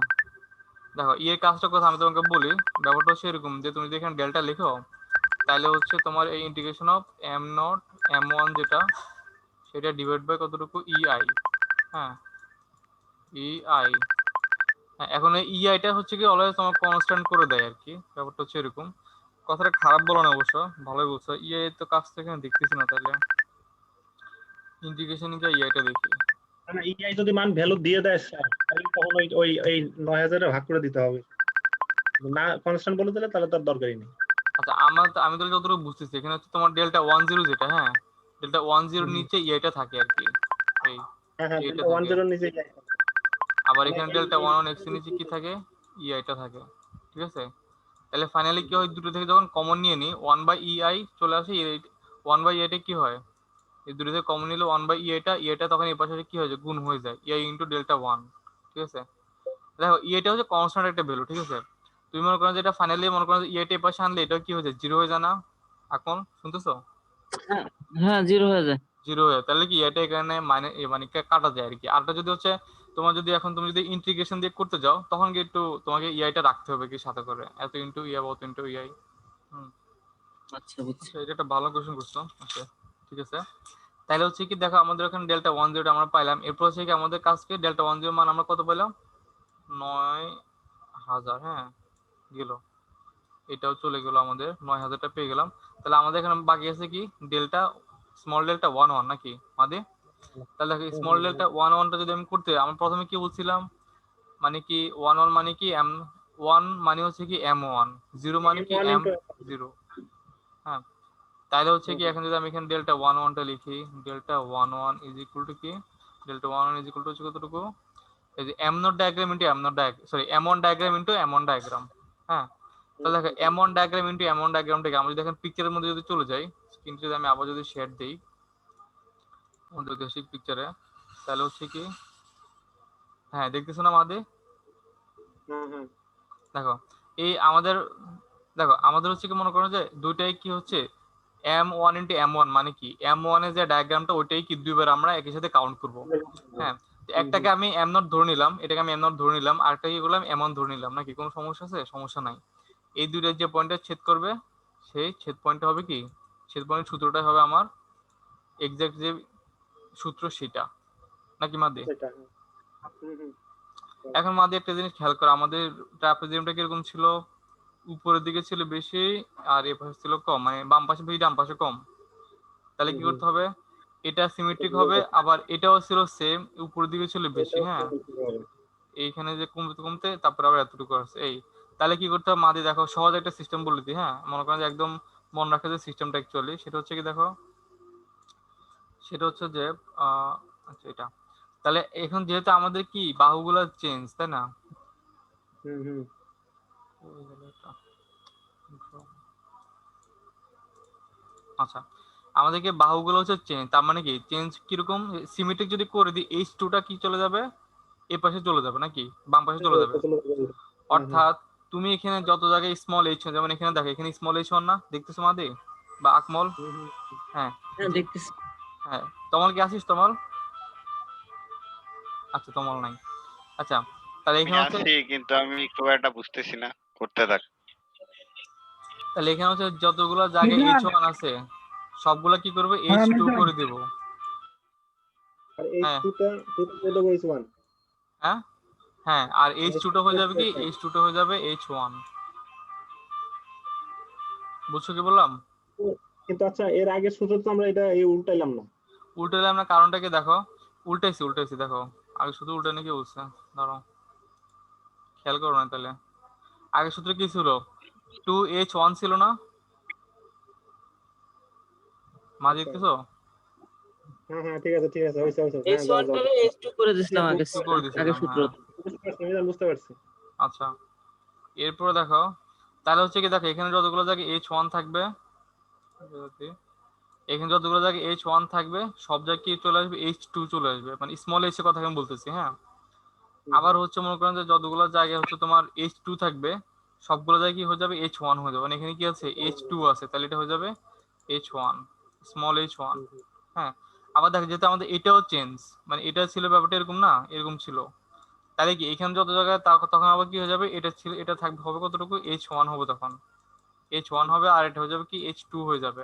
Speaker 1: দেখো ইআই কাজটা কথা আমি তোমাকে বলি। ব্যাপারটা হচ্ছে এরকম যে তুমি যদি এখানে ডেল্টা লিখো, তাহলে হচ্ছে তোমার এই integration of M naught M one যেটা, সেটা ডিভাইড বাই কতটুকু ইআই। হ্যাঁ ইআই। হ্যাঁ এখন এই ইআইটা হচ্ছে কি অলওয়েজ তোমার কনস্ট্যান্ট করে দেয় আর কি, ব্যাপারটা হচ্ছে এরকম। কথাটা খারাপ বলো না অবশ্য, ভালোই বলছো। ইআই তো কাজ তো এখানে দেখতেছি না, তাহলে ইন্টিগ্রেশন গিয়ে ইআইটা দেখি।
Speaker 2: না, ইআই যদি মান ভ্যালু দিয়ে দেয় স্যার, তাহলে তখন ওই ওই এই 9000 এ ভাগ করে দিতে হবে। না কনস্ট্যান্ট বলে দিলে তাহলে তার দরকারই নেই।
Speaker 1: আচ্ছা আমি তাহলে যতটুকু বুঝতেছি এখানে হচ্ছে তোমার ডেল্টা 10 যেটা, হ্যাঁ ডেল্টা 10 নিচে ইআইটা থাকে আর কি, এই
Speaker 2: হ্যাঁ,
Speaker 1: ইআইটা
Speaker 2: ডেল্টা
Speaker 1: থাকে।
Speaker 2: 10 নিচে AI থাকে।
Speaker 1: আবার
Speaker 2: মানে
Speaker 1: এখানে
Speaker 2: এই
Speaker 1: ডেল্টা
Speaker 2: এই
Speaker 1: 11 এক্স নিচে কি থাকে? ইআইটা থাকে, ঠিক আছে। তাহলে ফাইনালি কি হয়, দুটো থেকে যখন কমন নিয়ে নিই 1/ei চলে আসে, 1/iটা কি হয়, এই দুটো থেকে কমন নিলে 1/iটা, ইআইটা তখন এই পাশে কি হয়ে যায়, গুণ হয়ে যায়, ইআই ইন্টু ডেল্টা 1, ঠিক আছে। দেখো ইআইটা হচ্ছে কনস্ট্যান্ট একটা ভ্যালু, ঠিক আছে। তুমি মনে করো যে এটা ফাইনালি মনে করো ইআইটা এই পাশে আনলে এটা কি হয়ে যায়, জিরো হয়ে যায় না? এখন শুনতেছো?
Speaker 4: হ্যাঁ হ্যাঁ, জিরো হয়ে যায়।
Speaker 1: জিরো হয়ে যায়, তাহলে কি এটা এখানে মানে কাটা যায় আর কি। আরটা যদি হচ্ছে তোমার যদি এখন তুমি যদি ইন্টিগ্রেশন দিয়ে করতে যাও, তখন কি একটু তোমাকে ইআইটা রাখতে হবে কি সাথে করে, এত ইন্টু ইআই অত ইন্টু ইআই।
Speaker 4: আচ্ছা বুঝছি।
Speaker 1: আচ্ছা এটা একটা ভালো কোশ্চেন করছো। আচ্ছা ঠিক আছে। তাহলে হচ্ছে কি দেখো আমাদের এখানে ডেল্টা 10 আমরা পাইলাম, এরপর হচ্ছে কি আমাদের কাজকে ডেল্টা 10 মান আমরা কত পেলাম, 9000। হ্যাঁ গেল, এটাও চলে গেল, আমাদের 9000টা পেয়ে গেলাম। তাহলে আমাদের এখানে বাকি আছে কি, ডেল্টা স্মল ডেল্টা 11 নাকি মাদে? তাহলে দেখো স্মল ডেল্টা 11টা যদি আমি করতে, আমি প্রথমে কি বলছিলাম, মানে কি 11 মানে কি এম 1 মানে হচ্ছে কি M1, 0 মানে কি
Speaker 2: M1 into
Speaker 1: M0। হ্যাঁ তাহলে হচ্ছে কি এখন যদি আমি এখানে ডেল্টা 11টা লিখি, ডেল্টা 11 ইজ ইকুয়াল টু কি, ডেল্টা 11 ইজ ইকুয়াল টু হচ্ছে কতটুকু, এই যে M naught diagram into M naught diagram, sorry M1 diagram into M1 diagram. হ্যাঁ তাহলে দেখো M1 ডায়াগ্রাম ইনটু M1 ডায়াগ্রামটাকে আমরা যদি দেখেন পিকচারের মধ্যে যদি চলে যাই, কিন্তু যদি আমি আবার যদি শেয়ার দেই আমাদের বেসিক পিকচারে, তাহলে হচ্ছে কি, হ্যাঁ দেখতেছো না মাদে?
Speaker 2: হুম।
Speaker 1: দেখো এই আমাদের, দেখো আমাদের হচ্ছে কি মনে করো যে দুইটাই কি হচ্ছে M1 ইন্টু M1 মানে কি, M1 এর যে ডায়াগ্রামটা ওইটাই কি দুইবার আমরা একই সাথে কাউন্ট করব। হ্যাঁ তো একটাকে আমি M নট ধরে নিলাম, এটাকে আমি M নট ধরে নিলাম, আরেকটা কি করলাম M1 ধরে নিলাম, নাকি কোনো সমস্যা আছে? সমস্যা নাই। এই দুইটার যে পয়েন্টে ছেদ করবে, সেই ছেদ পয়েন্টটা হবে কি, ছেদ পয়েন্ট সূত্রটা হবে আমার এক্সাক্ট যে সূত্র সেটা, নাকি মাদে?
Speaker 2: সেটা। হুম।
Speaker 1: এখন মাদে একটা জিনিস খেয়াল করো, আমাদের ট্রাপিজিয়ামটা কিরকম ছিল, উপরের দিকে ছিল বেশি আর এ পাশে ছিল কম, মানে বাম পাশে বেশি ডান পাশে কম। তাহলে কি করতে হবে, এটা সিমেট্রিক হবে, আবার এটাও ছিল সেম, উপরের দিকে ছিল বেশি। হ্যাঁ এইখানে যে কমতে কমতে তারপর আবার এতটুকু আছে এই। তাহলে কি করতে হবে মাদি, দেখো সহজ একটা সিস্টেম বলে দিই। হ্যাঁ মনে করেন যে একদম মনে রাখা যে সিস্টেমটা অ্যাকচুয়ালি সেটা হচ্ছে কি, দেখো সেটা হচ্ছে যে আচ্ছা এটা, তাহলে এখন যেহেতু আমাদের কি বাহুগুলো চেঞ্জ, তাই না?
Speaker 2: হুম।
Speaker 1: আচ্ছা আমাদেরকে বাহুগুলো হচ্ছে চেঞ্জ, তার মানে কি চেঞ্জ কিরকম, সিমেট্রিক যদি করে দিই H2টা কি চলে যাবে, এ পাশে চলে যাবে নাকি বাম পাশে চলে যাবে। অর্থাৎ তুমি এখানে যত জায়গায় স্মল এইচ, যেমন এখানে দেখো এখানে স্মল এইচ1 না দেখতেছো মাদি বা আকমল? হ্যাঁ
Speaker 4: হ্যাঁ দেখতেছি।
Speaker 1: হ্যাঁ তমল কি আসিস তমল? আচ্ছা তমল নাই। আচ্ছা তাহলে
Speaker 5: আমি
Speaker 1: এখানে হচ্ছে,
Speaker 5: আছি কিন্তু আমি খুব একটা বুঝতেছি না, করতে থাক।
Speaker 1: তাহলে এখানে হচ্ছে যতগুলো জায়গায়
Speaker 3: মিজান,
Speaker 1: H1 আছে সবগুলা কি করবে
Speaker 3: হ্যাঁ
Speaker 1: H2
Speaker 3: মিজান,
Speaker 1: করে দেব।
Speaker 2: আর
Speaker 1: হ্যাঁ
Speaker 2: H2টা করে দেবো H1।
Speaker 1: হ্যাঁ হ্যাঁ আর H2টা হয়ে যাবে কি, H2টা হয়ে যাবে H1। বুঝছো কি বললাম?
Speaker 2: কিন্তু আচ্ছা, এর আগের সূত্র তো আমরা এটা এই উল্টাইলাম না।
Speaker 1: উল্টালে আমরা কারণটাকে দেখো, উল্টাইছি দেখো, আগে শুধু উল্টা নাকি বলছে, ধরো খেয়াল করো না তাহলে। আগে সূত্র কি ছিল, 2H1 ছিল না? মাঝে দেখতেছো?
Speaker 2: হ্যাঁ ঠিক আছে হইছে হ্যাঁ যাও
Speaker 4: H1
Speaker 2: যাও
Speaker 4: টারে H2 করে দিছিলাম আগে
Speaker 1: একটু করে দিছিলাম,
Speaker 4: সূত্র।
Speaker 1: হ্যাঁ।
Speaker 2: বুঝতে পারছি মিজান, বুঝতে পারছি।
Speaker 1: আচ্ছা, এরপরে দেখো, তাহলে হচ্ছে কি, দেখো এখানে যতগুলো জায়গায় H1 থাকবে, এখানে যতগুলো জায়গায় H1 থাকবে সব জায়গায় কি চলে আসবে, H2 চলে আসবে, মানে স্মল এইচ এর কথা আমি বলতেছি, হ্যাঁ। আবার হচ্ছে মনে করেন যে যতগুলো জায়গায় হচ্ছে তোমার H2 থাকবে সবগুলো জায়গায় কি হয়ে যাবে, H1 হয়ে যাবে, মানে এখানে কি আছে, H2 আছে, তাহলে এটা হয়ে যাবে H1, স্মল H1, হ্যাঁ। আবার দেখো যেহেতু আমাদের এটাও চেঞ্জ, মানে এটা ছিল ব্যাপারটা এরকম না, এরকম ছিল, তাহলে কি এখানে যত জায়গায় তখন আবার কি হয়ে যাবে, এটা ছিল, এটা থাকবে হবে কতটুকু, H1 হবে, তখন H1 হবে, আর এটা হয়ে যাবে কি H2 হয়ে যাবে,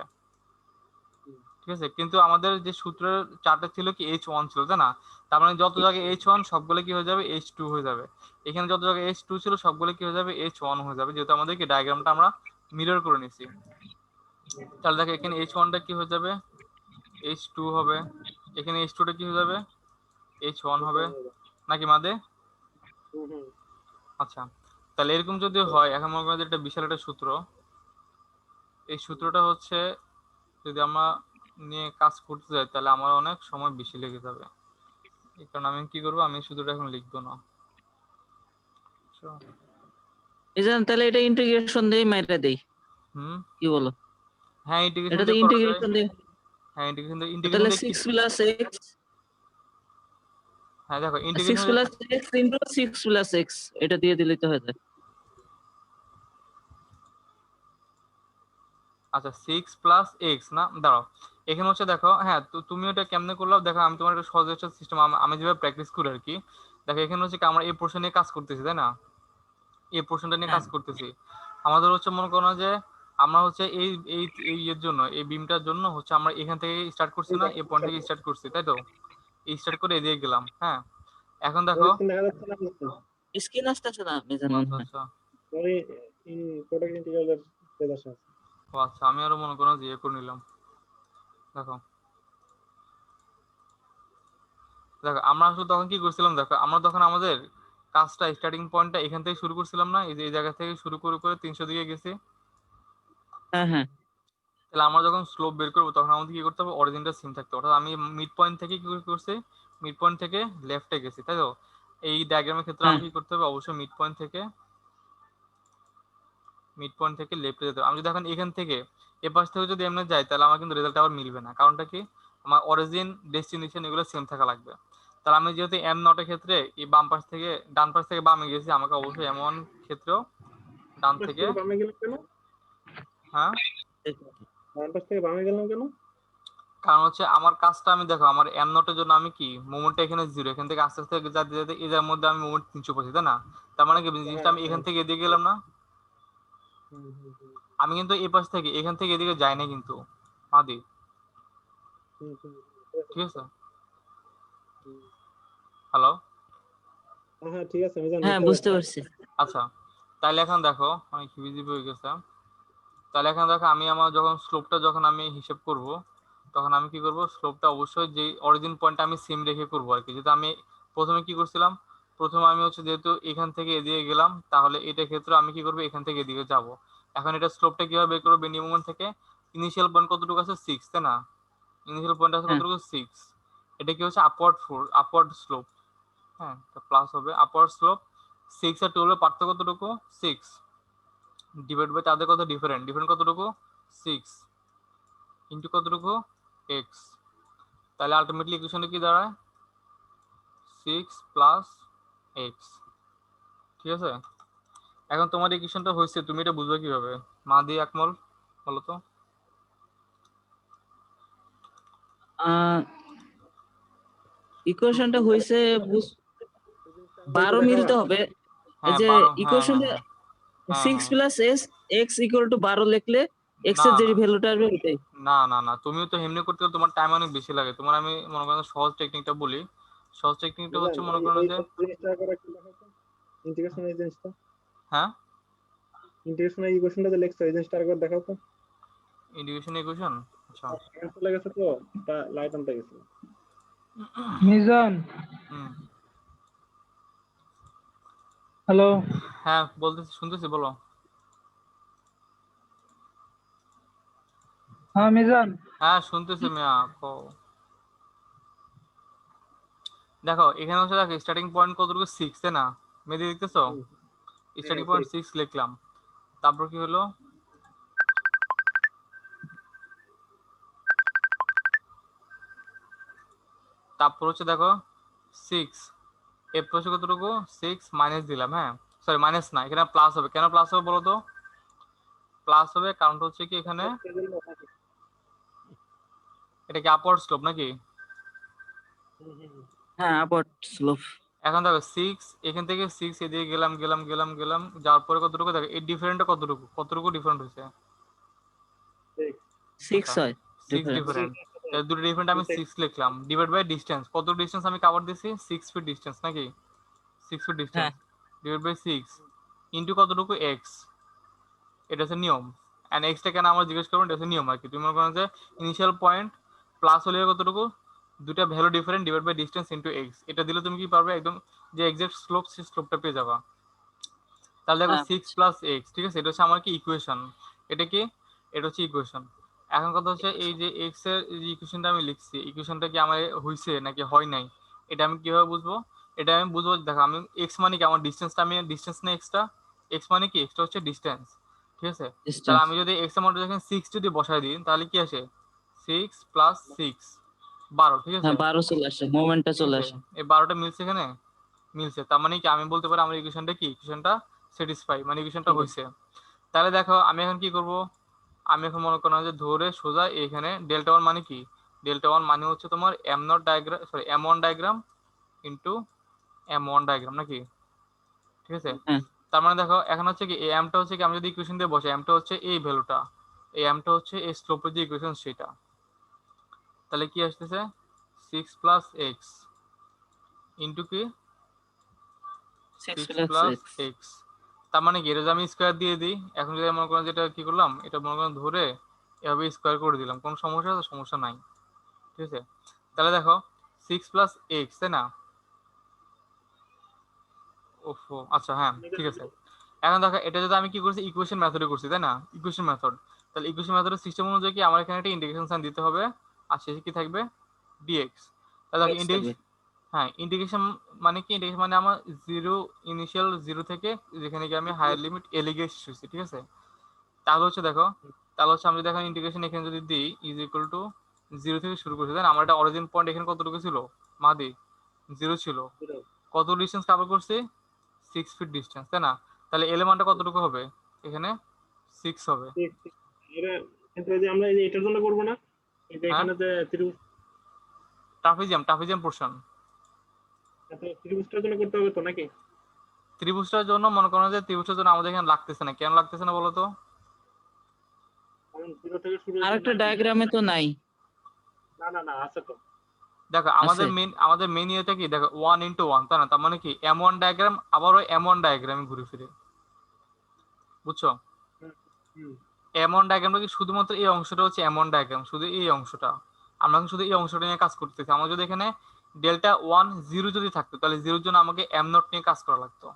Speaker 1: ঠিক আছে। কিন্তু আমাদের যে সূত্রের চারটা ছিল কি H1 ছিল, তাই না? তার মানে যত জায়গায় H1 সবগুলো কি হয়ে যাবে, H2 হয়ে যাবে। এখানে যত জায়গায় H2 ছিল সবগুলো কি হয়ে যাবে, H1 হয়ে যাবে, যেহেতু আমাদের কি ডায়াগ্রামটা আমরা মিরর করে নিছি। তাহলে দেখো এখানে H1টা কি হয়ে যাবে, H2 হবে, এখানে H2টা কি হয়ে যাবে, H1 হবে, নাকি মাদে? আচ্ছা, তাহলে এরকম যদি হয়, এখন মনে করেন যে একটা বিশাল একটা সূত্র, এই সূত্রটা হচ্ছে যদি আমরা নিয়ে কাজ করতে যাই তাহলে আমার অনেক সময় বেশি লেগে যাবে, এই কারণে আমি কি করবো, আমি সূত্রটা এখন লিখবো না।
Speaker 4: মিজান তাহলে এটা ইন্টিগ্রেশন দেই মাইরা দেই,
Speaker 1: হুম,
Speaker 4: কি বলো?
Speaker 1: হ্যাঁ ইন্টিগ্রেশন
Speaker 4: এটা তো
Speaker 1: দিয়ে করা যায়,
Speaker 4: ইন্টিগ্রেশন দেই,
Speaker 1: হ্যাঁ ইন্টিগ্রেশন
Speaker 4: তাহলে
Speaker 1: দিয়ে কি,
Speaker 4: 6 প্লাস x
Speaker 1: হ্যাঁ দেখো
Speaker 4: 6
Speaker 1: integration,
Speaker 4: plus x into 6 plus x এটা দিয়ে দিলেই তো হয়ে যায়।
Speaker 1: আচ্ছা 6 + x না, দাঁড়াও, এখানে হচ্ছে দেখো, হ্যাঁ তুমি ওটা কেমনে করলাও দেখো, আমি তোমার একটা সহজ একটা সিস্টেম আমি যেভাবে প্র্যাকটিস করি আর কি। দেখো এখানে হচ্ছে কি আমরা এই পোর্শন নিয়ে কাজ করতেছি, তাই না? এই পোর্শনটা নিয়ে কাজ করতেছি, আমাদের হচ্ছে মনে করো না যে আমরা হচ্ছে এই এই এই এর জন্য, এই বিমটার জন্য হচ্ছে আমরা এখান থেকে স্টার্ট করছি না, এই পয়েন্ট থেকে স্টার্ট করছি, তাই তো? স্টার্ট করে এদিকে গেলাম, হ্যাঁ। এখন দেখো,
Speaker 2: স্ক্রিন দেখা যাচ্ছে না আপনার?
Speaker 4: স্ক্রিন আসতেছে না মিজান মনে
Speaker 1: আচ্ছা
Speaker 4: হয়।
Speaker 1: আচ্ছা,
Speaker 2: ওই প্রোডাক্ট ইন্টিগ্রালের পেজ আছে।
Speaker 1: ও আচ্ছা, আমি আরো মনে করো যে ইয়ে করে নিলাম। দেখো দেখো আমরা আসলে তখন কি করছিলাম, দেখো আমরা তখন আমাদের কাজটা স্টার্টিং পয়েন্টটা এখান থেকে শুরু করছিলাম না, এই যে এই জায়গা থেকে শুরু করে করে 300 দিকে গেছি।
Speaker 4: হ্যাঁ হ্যাঁ
Speaker 1: তাহলে আমরা যখন স্লোপ বের করবো তখন আমাদের কি করতে হবে, অরিজিনটা সেম থাকতে হবে, অর্থাৎ আমি মিড পয়েন্ট থেকে কি করছি, মিড পয়েন্ট থেকে লেফটে গেছি, তাই তো? এই ডায়াগ্রামের ক্ষেত্রে
Speaker 4: হ্যাঁ
Speaker 1: আমাকে কি করতে হবে, অবশ্যই মিড পয়েন্ট থেকে লেফটে যেতে হবে। আমি যদি এখন এখান থেকে এ পাশ থেকে যদি এমনি যাই তাহলে আমার কিন্তু রেজাল্ট আবার মিলবে না, কারণটা কি, আমার অরিজিন ডেস্টিনেশন এগুলো সেম থাকা লাগবে। তাহলে আমি যেহেতু M0 ক্ষেত্রে এই বাম পাশ থেকে ডান পাশ থেকে বামে গেছি, আমাকে অবশ্যই M1 ক্ষেত্রেও ডান
Speaker 2: পাশ
Speaker 1: থেকে,
Speaker 2: থেকে বামে গেলাম কেন?
Speaker 1: হ্যাঁ,
Speaker 2: ডান পাশ থেকে বামে গেলাম কেন?
Speaker 1: কারণ হচ্ছে আমার কাজটা, আমি দেখো আমার M0 এর জন্য আমি কি মোমেন্টটা এখানে 0, এখান থেকে আস্তে আস্তে যাতে যাতে এর মধ্যে আমি মোমেন্ট নিচু পাচ্ছি, তাই না? তার মানে কি জিনিসটা আমি এখান থেকে এদিকে গেলাম না,
Speaker 2: হুম।
Speaker 1: আমি কিন্তু এই পাশ থেকে এখান থেকে এদিকে যাই না কিন্তু মাদি,
Speaker 2: হুম, হুম।
Speaker 1: ঠিক আছে? হ্যালো,
Speaker 2: হ্যাঁ ঠিক আছে মিজান,
Speaker 4: হ্যাঁ
Speaker 2: বুঝতে
Speaker 4: বুঝতে
Speaker 2: পারছি।
Speaker 4: পারছি।
Speaker 1: আচ্ছা, তাহলে এখন দেখো অনেক হিবিজিবি হয়ে গেছে। তাহলে এখন দেখো আমি আমার যখন স্লোপটা যখন আমি হিসেব করব তখন আমি কি করব, স্লোপটা অবশ্যই যে অরিজিন পয়েন্টটা আমি সেম রেখে করব আর কি। যেহেতু আমি প্রথমে কি করছিলাম, প্রথমে আমি হচ্ছে যেহেতু এখান থেকে এদিকে গেলাম, তাহলে এটা ক্ষেত্রে আমি কি করব, এখান থেকে এদিকে যাব। এখন এটা স্লোপটা কিভাবে বের করবো, বেন্ডিং মোমেন্ট থেকে ইনিশিয়াল পয়েন্ট কতটুকু আছে 6, তাই না? ইনিশিয়াল পয়েন্ট আছে
Speaker 4: হ্যাঁ
Speaker 1: কতটুকু 6, এটা কি হচ্ছে আপওয়ার্ড স্লোপ, হ্যাঁ, প্লাস হবে আপওয়ার্ড স্লোপ। 6 আর 12 এর পার্থক্য কতটুকু, 6 ডিভাইড বাই তাদের কত ডিফারেন্ট, কতটুকু, 6 ইন্টু কতটুকু, এক্স। তাহলে আলটিমেটলি ইকুয়েশনটা কি দাঁড়ায়, 6 + x, ঠিক আছে? এখন তোমার ইকুয়েশনটা হয়েছে, তুমি এটা বুঝবে কিভাবে, মা দিয়ে আকমল বলো তো।
Speaker 4: ইকুয়েশনটা হইছে 12 মিলতে হবে। এই
Speaker 1: হ্যাঁ
Speaker 4: যে
Speaker 1: 12, হ্যাঁ হ্যাঁ
Speaker 4: ইকুয়েশনে
Speaker 1: হ্যাঁ, হ্যাঁ
Speaker 4: 6
Speaker 1: হ্যাঁ,
Speaker 4: প্লাস x = 12 লিখলে x
Speaker 1: না
Speaker 4: এর যে
Speaker 1: না
Speaker 4: ভ্যালুটা আসবে ওইটাই।
Speaker 1: না না না, তুমিও তো এমনি করতে গেলে তোমার টাইম অনেক বেশি লাগে। তোমার আমি মনে করেন সহজ টেকনিকটা বলি, সহজ টেকনিকটা
Speaker 2: মিজান
Speaker 1: হচ্ছে মনে করেন
Speaker 2: এই
Speaker 1: যে,
Speaker 2: জিনিসটা করে একটু দেখাও তো, ইন্টিগ্রেশন এই জিনিসটা,
Speaker 1: হ্যাঁ
Speaker 2: ইন্টিগ্রেশন এই ইকুয়েশনটা যে লিখছো এই জিনিসটা আরেকবার দেখাও তো।
Speaker 1: ইন্টিগ্রেশন ইকুয়েশন, আচ্ছা,
Speaker 2: কারেন্ট চলে গেছে তো, এটা লাইট আনতে গেছে।
Speaker 3: মিজান,
Speaker 1: হুম,
Speaker 3: হ্যালো।
Speaker 1: হ্যাঁ বলতেছি, শুনতেছি, বলো।
Speaker 3: হ্যাঁ মিজান,
Speaker 1: হ্যাঁ শুনতেছি মিয়া, কও। দেখো এখানে হচ্ছে, দেখো স্টার্টিং পয়েন্ট কতটুকু 6, তাই না? মেদি দেখতেছো? স্টার্টিং পয়েন্ট 6 লিখলাম, তারপর কি হলো, তারপর হচ্ছে দেখো 6, এরপর হচ্ছে কতটুকু 6 মাইনাস দিলাম, হ্যাঁ সরি মাইনাস না, এখানে প্লাস হবে। কেন প্লাস হবে বলো তো? প্লাস হবে কারণ হচ্ছে কি এখানে এটা কি আপওয়ার্ড স্লোপ নাকি?
Speaker 4: হ্যাঁ আপওয়ার্ড স্লোপ।
Speaker 1: এখন দেখো 6, এখান থেকে 6 এদিকে গেলাম গেলাম গেলাম গেলাম, যাওয়ার পরে কতটুকু দেখো এই ডিফারেন্টটা কতটুকু, কতটুকু ডিফারেন্ট হয়েছে?
Speaker 4: 6
Speaker 1: আচ্ছা
Speaker 4: হয়
Speaker 1: 6
Speaker 4: ডিফারেন্স।
Speaker 1: ডিফারেন্ট, দুটো ডিফারেন্ট আমি 6 লিখলাম, ডিভাইড বাই ডিসটেন্স, কত ডিসটেন্স আমি কভার দিছি? 6 ফিট ডিসটেন্স নাকি? 6 ফিট
Speaker 4: হ্যাঁ
Speaker 1: ডিসটেন্স ডিভাইড বাই 6 ইনটু কতটুকু এক্স, এটা হচ্ছে নিয়ম। এন্ড এক্সটা কেন আমরা জিজ্ঞেস করবো, এটা হচ্ছে নিয়ম আর কি। তুমি মনে করো যে ইনিশিয়াল পয়েন্ট প্লাস হলে কতটুকু, দুটা value different divide by distance into x, এটা দিলে তুমি কি পারবে, একদম যে এক্সাক্ট স্লোপ সেই স্লোপটা পেয়ে যাবা। তাহলে দেখো
Speaker 4: হ্যাঁ
Speaker 1: 6 প্লাস এক্স, ঠিক আছে, এটা হচ্ছে আমার কি ইকুয়েশন। এটা কি, এটা হচ্ছে ইকুয়েশন। এখন কথা হচ্ছে এই যে এক্স এর যে ইকুয়েশনটা আমি লিখছি, ইকুয়েশনটা কি আমার হইছে নাকি হয় নাই, এটা আমি কিভাবে বুঝবো? এটা আমি বুঝবো, দেখো আমি এক্স মানে কি, আমার ডিসটেন্সটা, আমি ডিসটেন্স না এক্সটা, এক্স মানে কি, এক্সটা হচ্ছে ডিসটেন্স, ঠিক আছে। তাহলে
Speaker 4: ডিসটেন্স।
Speaker 1: আমি যদি এক্স এর মান যখন 6 যদি বসাই দিই, তাহলে কি আসে, 6 প্লাস 6 12, ঠিক আছে।
Speaker 4: হ্যাঁ 12 চলে আসে, মোমেন্টটা
Speaker 1: ঠিক
Speaker 4: চলে
Speaker 1: আছে,
Speaker 4: আসে।
Speaker 1: এই 12টা মিলছে এখানে, মিলছে, তার মানে কি আমি বলতে পারি আমার ইকুয়েশনটা কি, ইকুয়েশনটা স্যাটিসফাই, মানে ইকুয়েশনটা
Speaker 4: ঠিক আছে।
Speaker 1: হইছে। তাহলে দেখো আমি এখন কি করব, আমি এখন মনে করেন যে ধরে সোজা এখানে ডেল্টা ওয়ান মানে কি, ডেল্টা ওয়ান মানে হচ্ছে তোমার M naught diagram, sorry M one diagram into M one diagram নাকি, ঠিক আছে।
Speaker 4: হ্যাঁ
Speaker 1: তার মানে দেখো এখন হচ্ছে কি এই এমটা হচ্ছে কি, আমি যদি ইকুয়েশন দিয়ে বসাই, এমটা হচ্ছে এই ভ্যালুটা, এই এমটা হচ্ছে এই স্লোপের যে ইকুয়েশন সেটা, তাহলে কি আসতেছে 6 প্লাস এক্স ইন্টু কি
Speaker 4: 6
Speaker 1: 6
Speaker 4: প্লাস
Speaker 1: প্লাস
Speaker 4: এক্স।
Speaker 1: এক্স, তার মানে কি এটা যদি আমি স্কোয়ার দিয়ে দিই, এখন যদি মনে করেন যেটা কি করলাম, এটা মনে করেন ধরে এভাবে স্কোয়ার করে দিলাম, কোনো সমস্যা আছে? সমস্যা নাই, ঠিক আছে। তাহলে দেখো 6 প্লাস এক্স, তাই না? ওফো, আচ্ছা হ্যাঁ ঠিক আছে। এখন দেখো এটা যদি আমি কি করছি, ইকুয়েশন মেথডে করছি, তাই না, ইকুয়েশন মেথড। তাহলে ইকুয়েশন মেথডের সিস্টেম অনুযায়ী কি আমার এখানে একটা ইন্টিগ্রেশন সাইন দিতে হবে, আর শেষে কি থাকবে, ডিএক্স। তাহলে দেখো
Speaker 4: এক্স থাকবে।
Speaker 1: ইন্টিগ্রেশন, হ্যাঁ ইন্টিগ্রেশন মানে কি, ইন্টিগ্রেশন মানে আমার জিরো, ইনিশিয়াল জিরো থেকে যেখানে গিয়ে আমি হায়ার লিমিট এলিগে এসেছি, ঠিক আছে। তাহলে হচ্ছে দেখো, তাহলে হচ্ছে আমি যদি এখন ইন্টিগ্রেশন এখানে যদি দিই ইজ ইকুয়াল টু জিরো থেকে শুরু করছি, তাই না, আমার একটা অরিজিন পয়েন্ট এখানে কতটুকু ছিল, মাদি জিরো ছিল, কত ডিস্টেন্স কভার করছি, 6 ফিট ডিস্টেন্স, তাই না। তাহলে এল মানটা কতটুকু হবে, এখানে 6 হবে।
Speaker 2: কিন্তু এই যে আমরা এই যে এটার জন্য করবো না, এই যে
Speaker 1: হ্যাঁ
Speaker 2: এখানে যে ত্রিভুজ,
Speaker 1: টাফিজিয়াম পোর্শন,
Speaker 2: ত্রিভুজটার জন্য করতে হবে তো নাকি?
Speaker 1: ত্রিভুজটার জন্য মনে করো যে ত্রিভুজটার জন্য আমাদের এখানে লাগতেছে না, কেন লাগতেছে না বলো তো?
Speaker 2: কারণ জিরো থেকে শুরু হয়েছে
Speaker 4: আরেকটা
Speaker 2: না,
Speaker 4: ডায়াগ্রামে তো নাই।
Speaker 2: না না না আছে তো।
Speaker 1: দেখো
Speaker 4: আছে।
Speaker 1: আমাদের মেন ইয়েটা কি, দেখো 1 into 1, তাই না, তার মানে কি M1 ডায়াগ্রাম আবারও M1 ডায়াগ্রামে ঘুরে ফিরে, বুঝছো?
Speaker 2: হুম, হুম।
Speaker 1: M1 ডায়াগ্রামটা কি শুধুমাত্র এই অংশটা হচ্ছে M1 ডায়াগ্রাম, শুধু এই অংশটা, আমরা এখন শুধু এই অংশটা নিয়ে কাজ করতেছি। আমার যদি এখানে ডেল্টা 1 0 যদি থাকতো, তাহলে জিরোর জন্য আমাকে M নট নিয়ে কাজ করা লাগতো।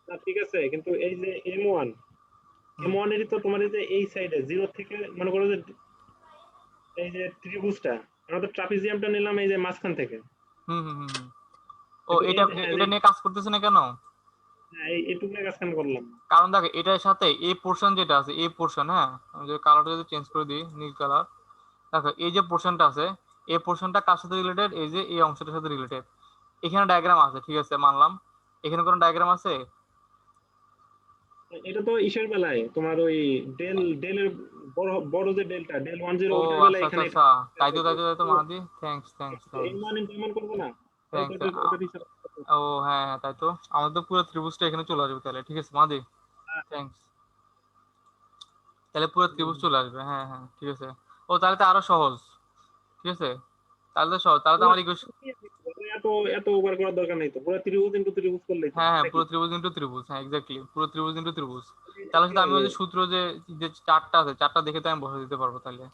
Speaker 2: না ঠিক আছে, কিন্তু এই যে M1, M1 এরই তো তোমার এই যে এই সাইডে জিরো থেকে মনে করো যে এই যে ত্রিভুজটা, আমরা তো ট্রাপিজিয়ামটা নিলাম এই যে মাঝখান থেকে।
Speaker 1: হুম হুম হুম হুম। ও
Speaker 2: কিন্তু
Speaker 1: এটা
Speaker 2: হ্যাঁ
Speaker 1: এটা নিয়ে কাজ করতেছে না কেন?
Speaker 2: এইটুকু নিয়ে কাজ কেন করলাম?
Speaker 1: কারণ দেখো এটার সাথে এই পোর্শন যেটা আছে, এই পোর্শন, হ্যাঁ আমি যদি কালারটা যদি চেঞ্জ করে দিই নীল কালার, দেখো এই যে পোর্শনটা আছে, এই পোর্শনটা কার সাথে রিলেটেড, এই যে এই অংশটার সাথে রিলেটেড। এখানে ডায়াগ্রাম আছে, ঠিক আছে মানলাম, এখানে কোনো ডায়াগ্রাম আছে?
Speaker 2: এটা তো ইসের বেলায় তোমার ওই ডেলের বড় বড় যে ডেলটা ডেল 10
Speaker 1: ও
Speaker 2: ওটার বেলায়
Speaker 1: আচ্ছা আচ্ছা
Speaker 2: এখানে
Speaker 1: আচ্ছা, তাই তো মাহাদি, থ্যাঙ্কস থ্যাঙ্কস থ্যাঙ্কস
Speaker 2: M1 এমন করবো না, তাহলে তো
Speaker 1: থ্যাঙ্কস।
Speaker 2: ওটার হিসাব করতে হবে।
Speaker 1: ও হ্যাঁ হ্যাঁ, তাই তো আমাদের তো পুরো ত্রিভুজটা এখানে চলে আসবে তাহলে, ঠিক আছে মাহাদি,
Speaker 2: হ্যাঁ,
Speaker 1: থ্যাঙ্কস। তাহলে পুরো ত্রিভুজ
Speaker 2: হুম।
Speaker 1: চলে আসবে, হ্যাঁ হ্যাঁ ঠিক আছে। ও তাহলে তো আরো সহজ, ঠিক আছে, তাহলে তো সহজ, তাহলে তো আমার ইকুয়েশন,
Speaker 2: এত এত ওভার করার দরকার নেই তো, পুরো ত্রিভুজ ইনটু ত্রিভুজ করলেই তো
Speaker 1: হ্যাঁ হ্যাঁ
Speaker 2: নাকি?
Speaker 1: পুরো ত্রিভুজ ইন্টু ত্রিভুজ, হ্যাঁ এক্স্যাক্টলি পুরো ত্রিভুজ ইন্টু ত্রিভুজ। তাহলে শুধু আমি ওই যে সূত্র যে যে চারটা আছে, চারটা দেখে তো আমি বসে দিতে পারবো তাহলে,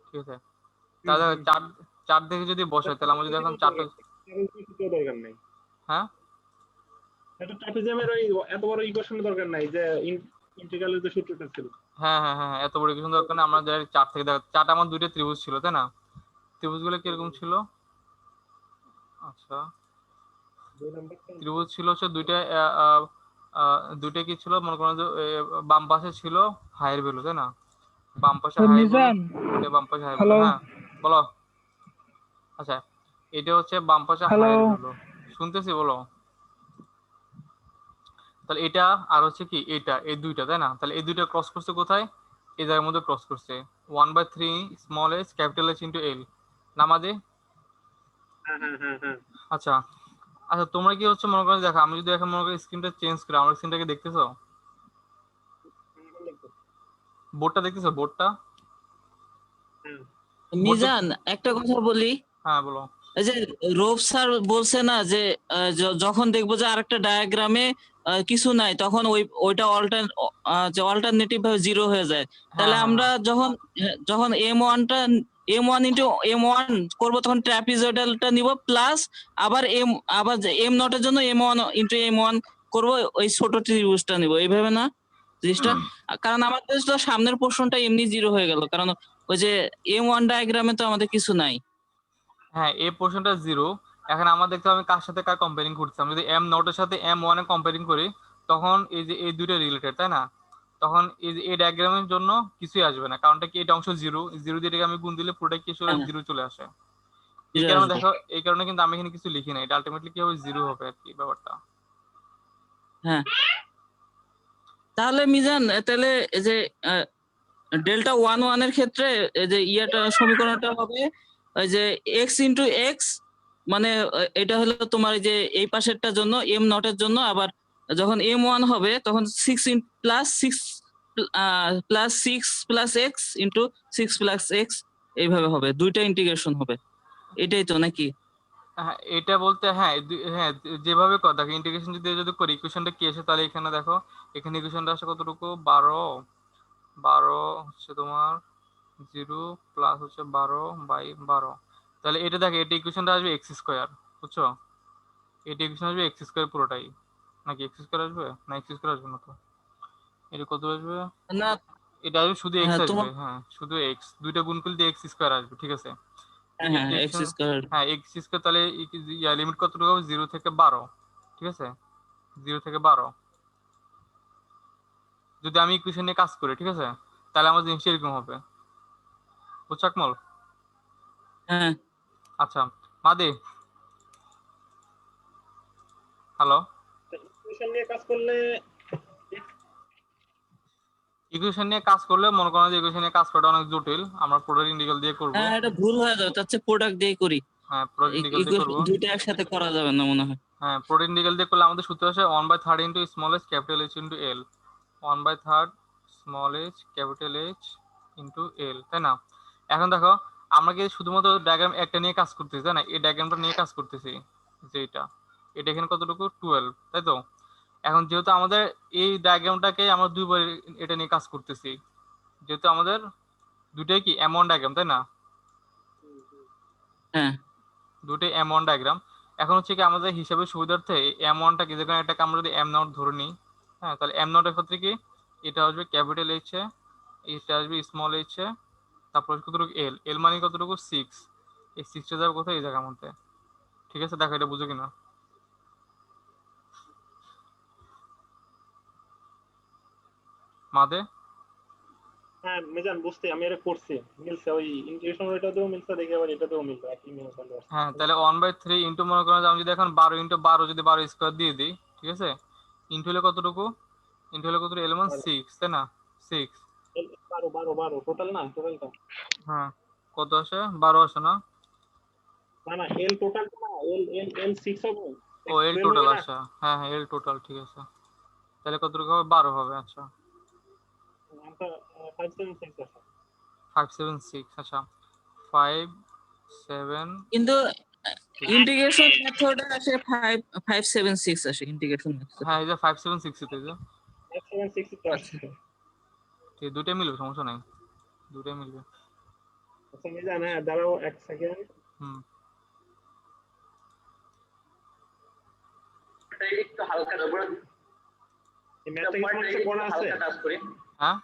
Speaker 1: ঠিক আছে।
Speaker 2: হুম,
Speaker 1: তাহলে
Speaker 2: হুম,
Speaker 1: চার,
Speaker 2: হুম।
Speaker 1: চার দেখে যদি বসাই, তাহলে আমার যদি এখন চারটা,
Speaker 2: দরকার নাই,
Speaker 1: হ্যাঁ
Speaker 2: এটা ট্রাপিজিয়ামের ওই এত বড় ইকুয়েশনের দরকার নাই যে ইন্টিগ্রালের যে সূত্রটা ছিল।
Speaker 1: হ্যাঁ হ্যাঁ হ্যাঁ, এত বড় ইকুয়েশন দরকার নেই, আমরা ডাইরেক্ট 4 থেকে দেখো, 4টা আমার দুইটা ত্রিভুজ ছিল তাই না? ত্রিভুজগুলো কিরকম ছিল? আচ্ছা,
Speaker 2: 2 নাম্বারটা
Speaker 1: ত্রিভুজ ছিল হচ্ছে দুইটা দুইটা কি ছিল মনে করো যে বাম পাশে ছিল হায়ার ভ্যালু তাই না? বাম পাশে হায়ার ভ্যালু,
Speaker 3: মিজান,
Speaker 1: এটা বাম পাশে হায়ার ভ্যালু।
Speaker 3: হ্যালো
Speaker 1: হ্যাঁ বলো। আচ্ছা, এটা হচ্ছে বাম পাশে
Speaker 3: হ্যালো।
Speaker 1: হায়ার ভ্যালু, শুনতেছি বলো। তাহলে এটা আর হচ্ছে কি এটা, এই দুইটা তাই না? তাহলে এই দুইটা ক্রস করছে কোথায়? এই জায়গার মধ্যে ক্রস করছে 1/3 small S capital H into L, নামাজে।
Speaker 2: হ্যাঁ হ্যাঁ হ্যাঁ হ্যাঁ
Speaker 1: আচ্ছা আচ্ছা, তোমরা কি হচ্ছে মনে করো, দেখো আমি যদি এখন মনে করি স্ক্রিনটা চেঞ্জ করি, আমার স্ক্রিনটাকে দেখতেছো? বোর্ডটা দেখতেছো? বোর্ডটা
Speaker 2: হ্যাঁ
Speaker 4: মিজান, একটা কথা বলি।
Speaker 1: হ্যাঁ বলো।
Speaker 4: এই যে রূপ স্যার বলছে না যে যখন দেখবো যে আরেকটা ডায়াগ্রামে কিছু নাই, তখন ওইটা অল্টারনেটিভ ভাবে জিরো হয়ে যায়।
Speaker 1: হ্যাঁ
Speaker 4: তাহলে
Speaker 1: হ্যাঁ
Speaker 4: আমরা
Speaker 1: হ্যাঁ
Speaker 4: যখন M1 ইন্টু M1 করবো, তখন ট্রাপিজয়েডালটা নিব, প্লাস আবার এম নটের জন্য M1 ইন্টু M1 করবো, ওই ছোট ত্রিভুজটা নিব, এইভাবে না জিনিসটা? কারণ আমাদের তো সামনের পোর্শনটা এমনি জিরো হয়ে গেল, কারণ ওই যে M1 ডায়াগ্রামে তো আমাদের কিছু নাই।
Speaker 1: হ্যাঁ, এই পোর্শনটা জিরো। এখন আমার দেখতে হবে আমি কার সাথে কার কম্পেয়ারিং করছি। আমি যদি এম নটের সাথে M1 এ কম্পেয়ারিং করি, তখন এই যে এই দুইটা রিলেটেড তাই না? তখন এই যে এই ডায়াগ্রামের জন্য কিছুই আসবে না, কারণটা কি এটা অংশ জিরো, জিরো দিয়ে এটাকে আমি গুণ দিলে পুরোটা কি চলে
Speaker 4: হ্যাঁ,
Speaker 1: জিরো চলে আসে। এই
Speaker 4: জিরো
Speaker 1: কারণে
Speaker 4: আসবে।
Speaker 1: দেখো, এই কারণে কিন্তু আমি এখানে কিছু লিখি না, এটা আলটিমেটলি কি হবে, জিরো হবে আর কি ব্যাপারটা।
Speaker 4: হ্যাঁ, তাহলে মিজান, তাহলে এই যে ডেল্টা 1 এর ক্ষেত্রে এই যে সমীকরণটা হবে ওই যে এক্স ইন্টু এক্স, মানে এটা হলো তোমার এই যে এই পাশেরটার জন্য এম নটের জন্য, আবার যখন M1 হবে তখন 6 plus 6 plus x into 6 plus x, এইভাবে হবে, দুইটা ইন্টিগ্রেশন হবে, এটাই তো নাকি?
Speaker 1: হ্যাঁ এটা বলতে হ্যাঁ হ্যাঁ, যেভাবে দেখো ইন্টিগ্রেশন যদি করি, ইকুয়েশনটা কি আসে তাহলে এখানে দেখো, এখানে ইকুয়েশনটা আসে কতটুকু, 12 12 হচ্ছে তোমার 0 প্লাস হচ্ছে 12/12। তাহলে এটা দেখো, এটা ইকুয়েশনটা আসবে এক্স স্কোয়ার, বুঝছো? এটা ইকুয়েশন আসবে এক্স স্কোয়ার পুরোটাই, নাকি এক্স স্কোয়ার আসবে না? এক্স স্কোয়ার আসবে না তো, এটা কত আসবে?
Speaker 4: না।
Speaker 1: এটা আসবে শুধু এক্স
Speaker 4: হ্যাঁ তোমার।
Speaker 1: আসবে, হ্যাঁ শুধু এক্স, দুইটা গুণ করলে এক্স স্কোয়ার আসবে, ঠিক আছে?
Speaker 4: হ্যাঁ হ্যাঁ,
Speaker 1: এটা
Speaker 4: এক্স
Speaker 1: ইকুয়েশন,
Speaker 4: স্কোয়ার।
Speaker 1: হ্যাঁ এক্স স্কোয়ার, তাহলে লিমিট কতটুকু হবে, 0 থেকে 12, ঠিক আছে? 0 থেকে 12 যদি আমি ইকুয়েশন নিয়ে কাজ করি, ঠিক আছে, তাহলে আমার জিনিসটা এরকম হবে, বুঝছো আকমল?
Speaker 4: হ্যাঁ
Speaker 1: আচ্ছা মাদি, হ্যালো।
Speaker 2: ইকুয়েশন নিয়ে কাজ করলে
Speaker 1: ইকুয়েশন নিয়ে কাজ করলে মনে করেন যে ইকুয়েশন নিয়ে কাজ করাটা অনেক জটিল, আমরা প্রোডাক্ট ইন্টিগ্রাল দিয়ে করব।
Speaker 4: হ্যাঁ, এটা ভুল হয়ে যাবে, তার চেয়ে প্রোডাক্ট দিয়ে করি।
Speaker 1: হ্যাঁ প্রোডাক্ট ইন্টিগ্রাল দিয়ে করব।
Speaker 4: দুইটা একসাথে করা যাবে না মনে হয়।
Speaker 1: হ্যাঁ প্রোডাক্ট ইন্টিগ্রাল দিয়ে করলে আমাদের সূত্র আসে 1/3 into small H capital H into L, 1/3 small H capital H into L, তাই না? এখন দেখো, আমরা কি শুধুমাত্র ডায়াগ্রাম একটা নিয়ে কাজ করতেছি তাই না? এই ডায়াগ্রামটা নিয়ে কাজ করতেছি, যে এটা এখানে কতটুকু 12, তাই তো? এখন যেহেতু আমাদের এই ডায়াগ্রামটাকে আমরা দুইবার এটা নিয়ে কাজ করতেছি, যেহেতু আমাদের দুটাই কি M1 ডায়াগ্রাম তাই না?
Speaker 4: হ্যাঁ
Speaker 1: দুটোই M1 ডায়াগ্রাম। এখন হচ্ছে কি আমাদের হিসাবের সুবিধার্থে M1টাকে যেখানে এটাকে আমরা যদি M নট ধরে নিই, হ্যাঁ তাহলে M নটের ক্ষেত্রে কি এটা আসবে ক্যাপিটাল এইচ এ, এটা আসবে স্মল এইচ এ, তারপর কতটুকু এল, এল মানে কতটুকু 6, এই 6টা যাবে কোথায়, এই জায়গার মধ্যে, ঠিক আছে? দেখো এটা বুঝো কিনা মাদে।
Speaker 2: হ্যাঁ মিজান বুঝতে, আমি এটা করছি, মিলছে, ওই ইন্টিগ্রেশন ওইটাতেও মিলছে, দেখি আবার এটাতেও মিলছে, একই মিল চলে আসছে।
Speaker 1: হ্যাঁ তাহলে 1/3 ইন্টু মনে করেন যে আমি যদি এখন 12 ইন্টু 12 যদি 12 স্কোয়ার দিয়ে দিই, ঠিক আছে, ইন্টু হলে কতটুকু, ইন্টু হলে কতটুকু, এল মান 6 তাই না? 6,
Speaker 2: 12 টোটাল না, টোটালটা
Speaker 1: হ্যাঁ কত আসে, 12 আসে না?
Speaker 2: না না, এল টোটাল না, এল 6 হবে,
Speaker 1: ও এল
Speaker 2: 12
Speaker 1: টোটাল,
Speaker 2: হবে না।
Speaker 1: আচ্ছা হ্যাঁ হ্যাঁ এল টোটাল, ঠিক আছে। তাহলে কতটুকু হবে, 12 হবে, আচ্ছা
Speaker 2: আমরা 576 আছে।
Speaker 1: 576, আচ্ছা 5 7,
Speaker 4: কিন্তু ইন্টিগ্রেশন মেথড আসে 576 আসে ইন্টিগ্রেশন মেথড।
Speaker 1: হ্যাঁ এই যে 576 এই যে,
Speaker 2: 576 তো
Speaker 4: আচ্ছা।
Speaker 2: আসছে।
Speaker 1: ঠিক দুটোই মিলবে, সমস্যা নাই, দুটোই মিলবে।
Speaker 2: আচ্ছা মিজান, হ্যাঁ দাঁড়াও এক সেকেন্ড।
Speaker 1: হুম
Speaker 2: একটু হালকা এই ম্যাথটা কি তোমার কাছে করা আছে?
Speaker 1: হ্যাঁ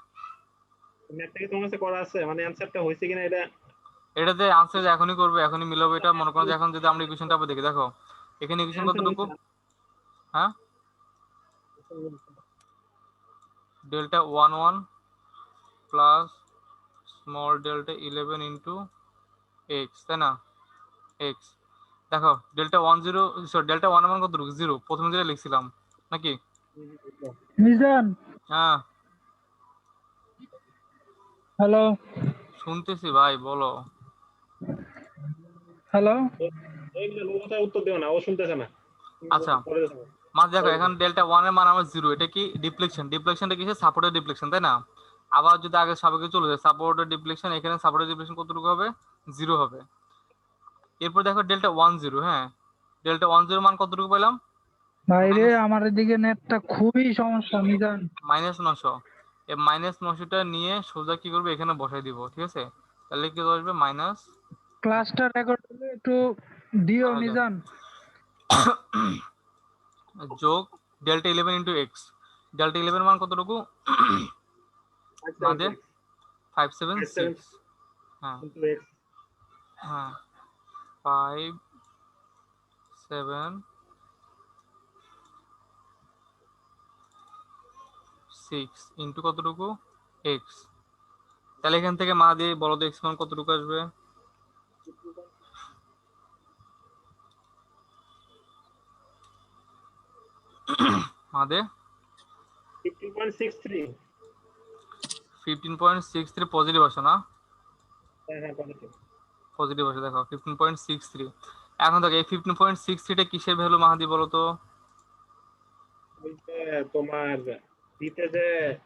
Speaker 2: ম্যাথটা কি তোমার কাছে করা আছে, মানে অ্যানসারটা হয়েছে কিনা এটা?
Speaker 1: এটাতে আনসার এখনই করবে, এখনই মিলাবো। এটা মনে করো যে এখন যদি আমরা ইকুয়েশনটা আবার দেখি, দেখো এখানে ইকুয়েশন
Speaker 2: অ্যানসার
Speaker 1: কতটুকু?
Speaker 2: হয়েছে।
Speaker 1: হ্যাঁ delta 11 plus small delta 11 into x, তাই না? এক্স দেখো ডেল্টা 10 সরি ডেল্টা 1 মান কতটুকু? 0, প্রথমে যেটা লিখছিলাম নাকি?
Speaker 3: মিজান,
Speaker 1: হ্যাঁ
Speaker 3: হ্যালো
Speaker 1: শুনতেছি ভাই, বলো।
Speaker 3: হ্যালো।
Speaker 2: এইগুলো ও কথা উত্তর দিও না, ও শুনতেছে না।
Speaker 1: আচ্ছা
Speaker 2: পরে দেখো।
Speaker 1: মাঝ দেখো এখন ডেল্টা 1 এর মান আমার 0, এটা কি ডিফ্লেকশন? ডিফ্লেকশনটা কিসে? সাপোর্টের ডিফ্লেকশন, তাই না? আবার যদি আগে সাপেক্ষে চলে যায় সাপোর্টের ডিফ্লেকশন, এখানে সাপোর্টের ডিফ্লেকশন কতটুকু হবে? 0 হবে। এরপর দেখো ডেল্টা 10, হ্যাঁ ডেল্টা 10 মান কতটুকু পেলাম?
Speaker 3: ভাইরে, আমার এদিকে নেটটা খুবই সমস্যা মিজান।
Speaker 1: -900। এই -900টা নিয়ে সোজা কি করবে, এখানে বসাই দিব, ঠিক আছে? তাহলে কি আসবে মাইনাস
Speaker 3: ক্লাসটা রেকর্ড করলে একটু দিও মিজান।
Speaker 1: যোগ ডেল্টা 11 ইন্টু এক্স। ডেল্টা 11 মান কতটুকু? মাঝে 576। হ্যাঁ
Speaker 2: কিন্তু
Speaker 1: হ্যাঁ 5 7 6 ইন্টু কতটুকু? এক্স। তাহলে এখান থেকে মা দিয়ে বলো তো এক্স মান কতটুকু আসবে? মা দে
Speaker 2: 15.63।
Speaker 1: 15.63 পজিটিভ আসে না?
Speaker 2: হ্যাঁ হ্যাঁ পজিটিভ।
Speaker 1: পজিটিভ আসে, দেখো 15.63। এখন দেখো এই 15.63টা কিসের ভ্যালু মাহাদি বলো তো?
Speaker 2: ওই যে তোমার দিতে যে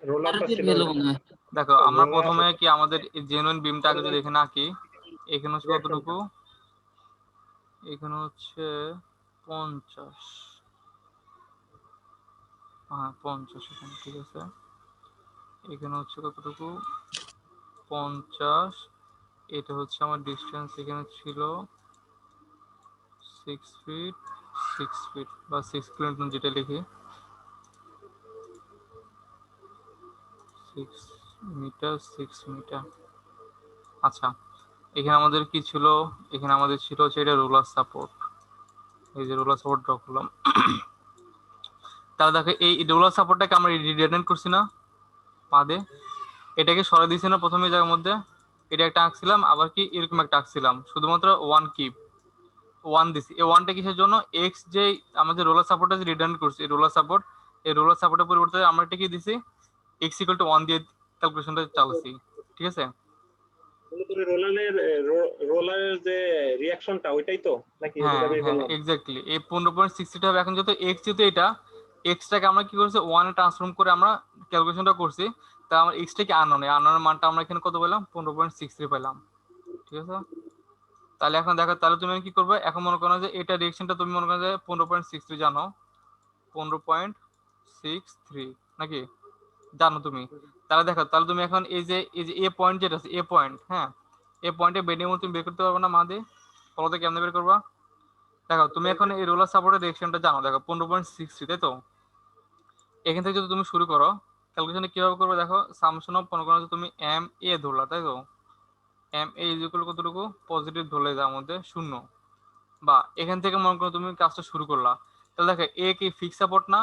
Speaker 2: রোলারটা ছিল,
Speaker 4: ভ্যালু মনে হয়।
Speaker 1: দেখো আমরা প্রথমে কি আমাদের জেনুইন বিমটা আগে যদি এখানে আঁকি, এখানে হচ্ছে কতটুকু? এখানে হচ্ছে 50। হ্যাঁ 50 এখানে, ঠিক আছে। এখানে হচ্ছে কতটুকু? 50। এটা হচ্ছে আমার ডিস্টেন্স, এখানে ছিল 6 ফিট, 6 ফিট বা 6 কিলোমিটার যেটা লিখি, 6 মিটার 6 মিটার। আচ্ছা এখানে আমাদের কি ছিল? এখানে আমাদের ছিল হচ্ছে এটা রোলার সাপোর্ট। এই যে রোলার সাপোর্ট ড্র করলাম। তাহলে দেখো এই রোলার সাপোর্টটাকে আমরা রিডান্ডেন্ট করছি না পাদে? এটাকে সরাই দিয়েছি না প্রথমে জায়গার মধ্যে? এটা একটা আঁকছিলাম, আবার কি এরকম একটা আঁকছিলাম, শুধুমাত্র 1 কিপ 1 দিছি। এই 1টা কিসের জন্য? এক্স যে আমাদের রোলার সাপোর্টটা যে রিটার্ন করছি, এই রোলার সাপোর্ট, এই রোলার সাপোর্টের পরিবর্তে আমরা এটা কি দিছি? এক্স ইকুয়াল টু 1 দিয়ে ক্যালকুলেশনটা চালাচ্ছি, ঠিক আছে?
Speaker 2: রোলারের যে রিঅ্যাকশনটা ওইটাই তো নাকি?
Speaker 1: হ্যাঁ
Speaker 2: যেটা বের
Speaker 1: হ্যাঁ
Speaker 2: করলাম।
Speaker 1: এক্স্যাক্টলি এই 15.60 হবে। এখন যেহেতু এক্স, যেহেতু এটা এক্সটাকে আমরা কি করছি 1 এ ট্রান্সফর্ম করে আমরা ক্যালকুলেশনটা করছি, তা আমার এক্সটা কি আননোন, এই আননোনের মানটা আমরা এখানে কত পেলাম? 15.63 পেলাম, ঠিক আছে? তাহলে এখন দেখো, তাহলে তুমি কি করবে? এখন মনে করো যে এটা রিঅ্যাকশনটা তুমি মনে করো যে 15.63 জানো, 15.63 নাকি জানো তুমি? তাহলে দেখো, তাহলে তুমি এখন এই যে এ পয়েন্ট যেটা আছে, এ পয়েন্ট, হ্যাঁ এ পয়েন্টে বেন্ডিং মোমেন্ট তুমি বের করতে পারবে না মা দিয়ে? বলো তো কেমনে বের করবা? দেখো তুমি এখন এই রোলার সাপোর্টের রিঅ্যাকশনটা জানো, দেখো 15.63, তাই তো? এখান থেকে যদি তুমি শুরু করো ক্যালকুলেশনে কিভাবে করবে, দেখো সামশন অফ মনে করো যে তুমি এম এ ধরলা, তাই তো? এম এ ইজ ইকুয়াল কতটুকু? পজিটিভ ধরলে যার মধ্যে 0, বা এখান থেকে মনে করো তুমি কাজটা শুরু করলা। তাহলে দেখো এ কি ফিক্স সাপোর্ট না?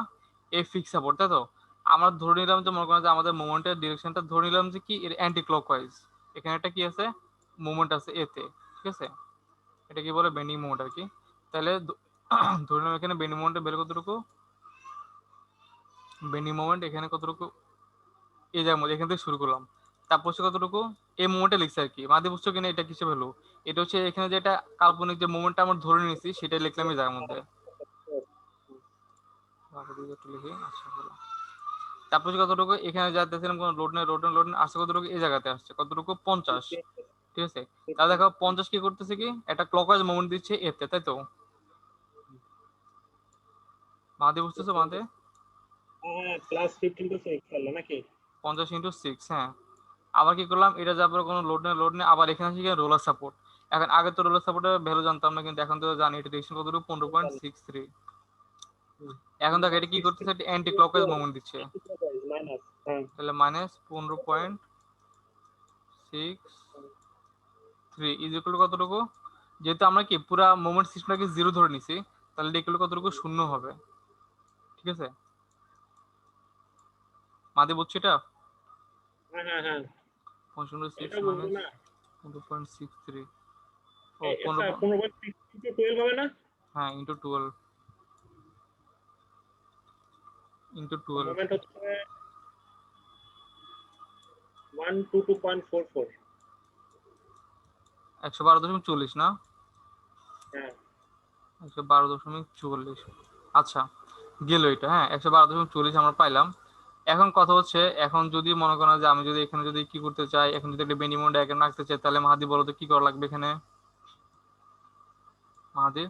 Speaker 1: এ ফিক্স সাপোর্ট, তাই তো? আমরা ধরে নিলাম যে মনে করো যে আমাদের মোমেন্টের ডিরেকশনটা ধরে নিলাম যে কি এর অ্যান্টি ক্লকওয়াইজ। এখানে একটা কি আছে? মোমেন্ট আছে এতে, ঠিক আছে? এটা কি বলে? বেন্ডিং মোমেন্ট আর কি। তাহলে ধরে নিলাম এখানে বেন্ডিং মোমেন্টের বের কতটুকু? বেন্ডিং মোমেন্ট এখানে কতটুকু? এই জায়গার মধ্যে এখান থেকে শুরু করলাম। তারপর হচ্ছে কতটুকু? এই মোমেন্টে লিখছে আর কি। মাঝে বুঝছো কিনা এটা কিসে ভ্যালু? এটা হচ্ছে এখানে যেটা কাল্পনিক যে মোমেন্টটা আমরা ধরে নিয়েছি সেটাই লিখলাম এই জায়গার মধ্যে। আচ্ছা হলো। তারপর হচ্ছে কতটুকু? এখানে যা দেখছিলাম কোনো লোড নেই, লোড নেই, আসছে কতটুকু? এই জায়গাতে আসছে কতটুকু? 50, ঠিক আছে? তাহলে দেখো 50 কি করতেছে কি একটা ক্লকওয়াইজ মোমেন্ট দিচ্ছে এতে, তাই তো? মাঝে বুঝতেছো মাঝে?
Speaker 2: হ্যাঁ প্লাস 15.6 হলো নাকি?
Speaker 1: 50 ইন্টু 6, হ্যাঁ। আবার কি করলাম? এটা যার পরে কোনো লোড নেই, আবার এখানে আছে রোলার সাপোর্ট। এখন আগে তো রোলার সাপোর্টের ভ্যালু জানতাম না, কিন্তু এখন তো জানি এটা ডিরেকশন কতটুকু? 15.63। এখন দেখো এটা কি করতেছে, এটা অ্যান্টি ক্লকওয়াইজ মোমেন্ট দিচ্ছে,
Speaker 2: মাইনাস, হ্যাঁ
Speaker 1: তাহলে -15.63 ইজ ইকুয়াল টু কতটুকু, যেহেতু আমরা কি পুরা মোমেন্ট সিস্টেমটাকে 0 ধরে নিছি, তাহলে এটা ইকুয়াল কতটুকু, শূন্য হবে। ঠিক আছে, মাদি বুঝছো এটা?
Speaker 2: হ্যাঁ হ্যাঁ হ্যাঁ
Speaker 1: 15.6
Speaker 2: এটা বলবো না।
Speaker 1: 15.63 ও
Speaker 2: আচ্ছা
Speaker 1: 15,
Speaker 2: 15.6 হবে না?
Speaker 1: হ্যাঁ ইন্টু 12
Speaker 2: মোমেন্ট হচ্ছে 122.44।
Speaker 1: 112.40 না,
Speaker 2: হ্যাঁ
Speaker 1: 112.40। আচ্ছা গেল এটা, হ্যাঁ 112.40 আমরা পাইলাম। এখন কথা হচ্ছে, এখন যদি মনে করেন যে আমি যদি এখানে যদি কি করতে চাই, এখন যদি একটা বেনিমন ডায়াগ্রাম রাখতে চাই, তাহলে মাহাদি বলো তো কি করা লাগবে এখানে? মাহাদি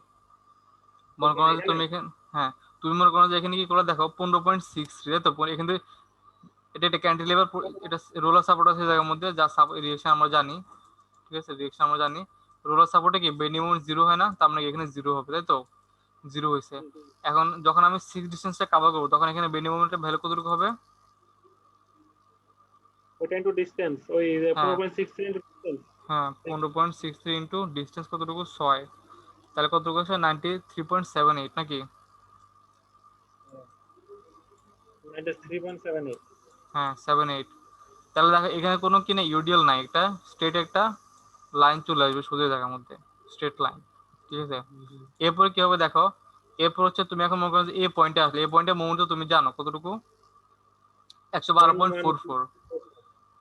Speaker 1: মনে করো যে
Speaker 2: এখানে
Speaker 1: তুমি এখানে, হ্যাঁ তুমি মনে করো যে এখানে কি করে দেখো 15.63, তো এখান থেকে এটা একটা ক্যান্টিলিভার, এটা রোলার সাপোর্ট আছে জায়গার মধ্যে, যা রিয়েকশন আমরা জানি। ঠিক আছে, রিয়েকশন আমরা জানি, রোলার সাপোর্টে কি বেনিমন 0 হয় না, তার মানে এখানে 0 হবে, তাই তো 0 হয়েছে। এখন যখন আমি 6 ডিস্টেন্সটা কভার করবো, তখন এখানে বেনিমনের ভ্যালু কতটুকু হবে?
Speaker 2: ওটা ইনটু ডিসটেন্স, ওই
Speaker 1: হ্যাঁ
Speaker 2: 15.63 ইনটু ডিসটেন্স।
Speaker 1: হ্যাঁ 15.63 ইন্টু ডিস্টেন্স কতটুকু, 6, তাহলে কতটুকু আসে 93.78 নাকি?
Speaker 2: এটা 3.78।
Speaker 1: হ্যাঁ 78। তাহলে দেখো এখানে কোনো কি না ইউডিএল নাই, একটা স্ট্রেট একটা লাইন চলে আসবে সোজা জায়গার মধ্যে, স্ট্রেট লাইন। ঠিক আছে, এরপরে কি হবে দেখো, এরপর হচ্ছে তুমি এখন মনে করো যে এই পয়েন্টে আসলে, এই পয়েন্টে মোমেন্ট তুমি জানো কতটুকু, 112.44।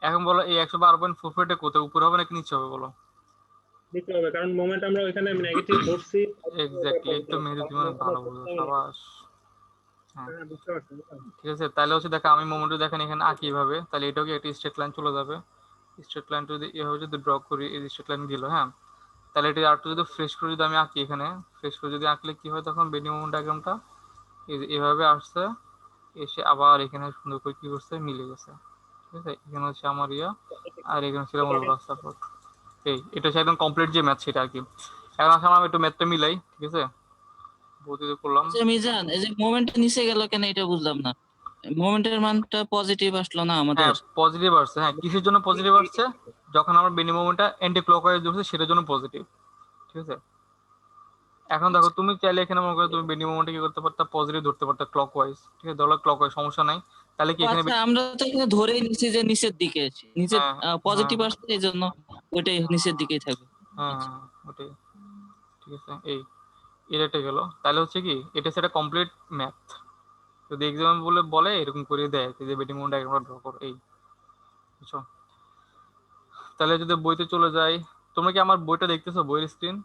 Speaker 1: এখন বলো এই 112.44 টা কোথায়, উপরে হবে নাকি নিচে হবে বলো?
Speaker 2: দিতে হবে, কারণ মোমেন্ট আমরা ওইখানে নেগেটিভ ধরছি।
Speaker 1: এক্স্যাক্টলি, এই তো মেহেদি তুমি অনেক ভালো বুঝো, সাবাস। হ্যাঁ
Speaker 2: হ্যাঁ বুঝতে পারছি।
Speaker 1: ঠিক আছে, তাহলে হচ্ছে দেখো আমি মোমেন্ট দেখেন এখানে আঁকি এভাবে, তাহলে এটাও কি একটা স্ট্রেট লাইন চলে যাবে, স্ট্রেট লাইন যদি এভাবে যদি ড্র করি, এই স্ট্রেট লাইন দিল, হ্যাঁ তাহলে এটা আরেকটু যদি ফ্রেশ করে যদি আমি আঁকি, এখানে ফ্রেশ করে যদি আঁকলে কি হয়, তখন বেনি মোমেন্ট ডায়াগ্রামটা এভাবে আসছে, এসে আবার এখানে সুন্দর করে কি করছে, মিলে গেছে। ঠিক আছে, এখানে হচ্ছে আমার ইয়া, আর এখানে ছিল আমার লোরাস সাপোর্ট। এটা হচ্ছে একদম কমপ্লিট যে ম্যাথ সেটা আর কি। এখন আসলে আমি একটু ম্যাথটা মিলাই, ঠিক আছে, বলতে করলাম।
Speaker 4: আচ্ছা মিজান, এই যে মোমেন্টটা নিচে গেল কেন এটা বুঝলাম না, মোমেন্টের মানটা পজিটিভ আসলো না আমাদের?
Speaker 1: হ্যাঁ পজিটিভ আসছে, হ্যাঁ কিসের জন্য পজিটিভ আসছে, যখন আমার বেনি মোমেন্টটা অ্যান্টি ক্লকওয়াইজ ধরছে সেটার জন্য পজিটিভ। ঠিক আছে, এখন দেখো তুমি চাইলে এখানে মনে করো তুমি বেনি মোমেন্টে কি করতে পারতা, পজিটিভ ধরতে পারতা ক্লকওয়াইজ। ঠিক আছে, ধরো ক্লকওয়াইজ সমস্যা নাই, তাহলে কি এখানে
Speaker 4: আচ্ছা আমরা তো এখানে ধরেই নিচ্ছি যে নিচের দিকে, নিচের
Speaker 1: হ্যাঁ হ্যাঁ
Speaker 4: পজিটিভ আসছে এই জন্য ওইটাই নিচের দিকেই থাকবে।
Speaker 1: হ্যাঁ
Speaker 4: আচ্ছা
Speaker 1: হ্যাঁ, ওটাই। ঠিক আছে, এটা গেল, তাহলে হচ্ছে কি এটা সেটা কমপ্লিট ম্যাথ। যদি এক্সাম বলে বলে এরকম করে দেয় যে বেনি মোমেন্ট ডায়াগ্রামটা ড্র করো, বুঝছো? তাহলে যদি বইতে চলে যাই, তোমরা কি আমার বইটা দেখতেছো, বইয়ের স্ক্রিন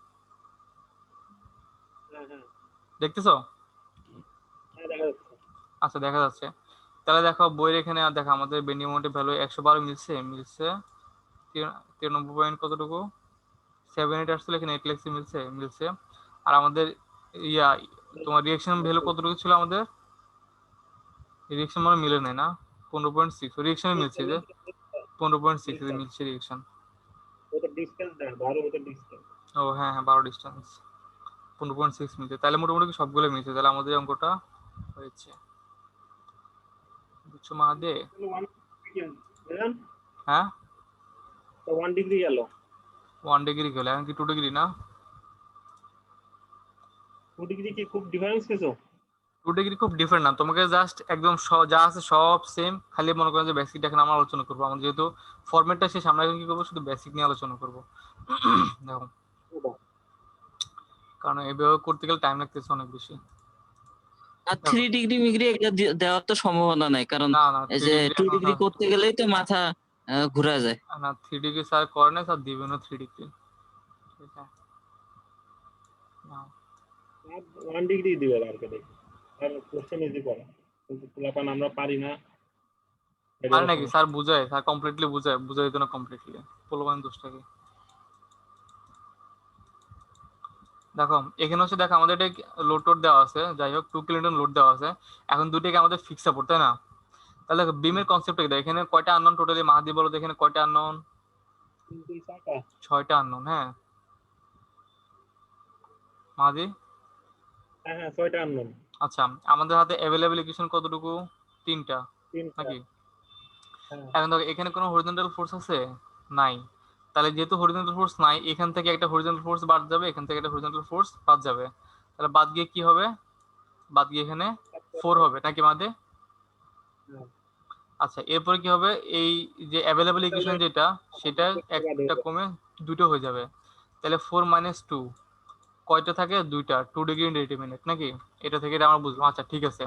Speaker 2: হ্যাঁ হ্যাঁ
Speaker 1: দেখতেছো?
Speaker 2: হ্যাঁ দেখা যাচ্ছে।
Speaker 1: আচ্ছা দেখা যাচ্ছে, তাহলে দেখো বইয়ের এখানে আর দেখো আমাদের বেন্ডি মোমেন্টের ভ্যালু 112 মিলছে, 93 পয়েন্ট কতটুকু, 78 আসছিল, এখানে 8 লেখছে, মিলছে। আর আমাদের ইয়া তোমার রিয়েকশন ভ্যালু কতটুকু ছিল আমাদের, রিয়েকশন মানে মিলে নাই না, 15.6 রিয়েকশনে মিলছে যে 15.6 মিলছে রিয়েকশন।
Speaker 2: ওটা ডিসটেন্স দেয় 12 মিটার ডিসটেন্স।
Speaker 1: ও হ্যাঁ হ্যাঁ 12 ডিস্টেন্স, 15.6 মিলছে, তাহলে মোটামুটি সবগুলো মিলছে, তাহলে আমাদের এই অঙ্কটা হয়েছে। বুঝছো মাহাদে?
Speaker 2: 1
Speaker 1: হ্যাঁ
Speaker 2: ডিগ্রি গেল।
Speaker 1: 1 ডিগ্রি গেলে এখন কি 2 ডিগ্রি না?
Speaker 2: 2 ডিগ্রি কি খুব ডিফারেন্স কিছু?
Speaker 1: 2 ডিগ্রি খুব ডিফারেন্ট না, তোমাকে জাস্ট একদম যা আছে সব সেম, খালি মনে করেন যে বেসিকটা এখন আমরা আলোচনা করবো, আমাদের যেহেতু ফরম্যাটটা শেষ, আমরা এখন কি করবো, শুধু বেসিক নিয়ে আলোচনা করবো। দেখো, কারণ এইভাবে করতে গেলে টাইম লাগতেছে অনেক বেশি।
Speaker 4: আর
Speaker 1: দেখো
Speaker 4: 3 ডিগ্রি মিগ্রি এগুলো দেওয়ার তো সম্ভাবনা নাই, কারণ
Speaker 1: না না
Speaker 4: এই
Speaker 1: 3
Speaker 4: যে
Speaker 1: ডিগ্রি
Speaker 4: 2
Speaker 1: এখন
Speaker 4: ডিগ্রি করতে গেলেই তো মাথা ঘুরা যায়।
Speaker 1: না 3 ডিগ্রি স্যার করে না, স্যার দিবে না 3 ডিগ্রি। ঠিক আছে, না
Speaker 2: 1 ডিগ্রি দিবে মার্কেটে। আর কোশ্চেন ইজি করে, কিন্তু পোলাপান আমরা পারি না। এটা
Speaker 1: পারে
Speaker 2: হলো
Speaker 1: নাকি,
Speaker 2: সমস্যা।
Speaker 1: স্যার বুঝায়, স্যার কমপ্লিটলি বুঝাই দিত না কমপ্লিটলি, পোলাপান দোষটাকে। দেখো এখানে হচ্ছে দেখো আমাদের এটা লোড টোড দেওয়া আছে, যাই হোক 2 কিলোনিউটন লোড দেওয়া আছে, এখন দুইটাকে আমাদের ফিক্স সাপোর্ট, তাই না? তাহলে দেখো বিমের কনসেপ্ট কি, এখানে কয়টা আননোন টোটালি, মাহাদি বলো তো এখানে কয়টা আননোন?
Speaker 2: কিন্তু এই চাকা,
Speaker 1: 6টা আননোন, হ্যাঁ মাহাদি?
Speaker 2: হ্যাঁ হ্যাঁ 6টা আননোন।
Speaker 1: আচ্ছা, আমাদের হাতে অ্যাভেলেবল ইকুয়েশন কতটুকু? 3টা
Speaker 2: তিনটা।
Speaker 1: নাকি?
Speaker 2: হ্যাঁ
Speaker 1: এখন দেখো এখানে কোনো হরিজন্টাল ফোর্স আছে? নাই। তাহলে যেহেতু হরিজন্টাল ফোর্স নাই, এখান থেকে একটা হরিজন্টাল ফোর্স বাদ যাবে, এখান থেকে একটা হরিজন্টাল ফোর্স বাদ যাবে। তাহলে বাদ গিয়ে কি হবে? বাদ গিয়ে এখানে 4 হবে নাকি মাঝে?
Speaker 2: হ্যাঁ।
Speaker 1: আচ্ছা, এরপরে কি হবে? এই যে অ্যাভেলেবল
Speaker 2: তাহলে
Speaker 1: ইকুয়েশন যেটা, সেটা
Speaker 2: বাদ
Speaker 1: একটা
Speaker 2: হয়ে
Speaker 1: কমে 2টো হয়ে যাবে। তাহলে 4 - 2 কয়টা থাকে? 2টা, 2 ডিগ্রি ইনডিটারমিনেট নাকি? এটা থেকে এটা আমরা বুঝবো। আচ্ছা ঠিক আছে।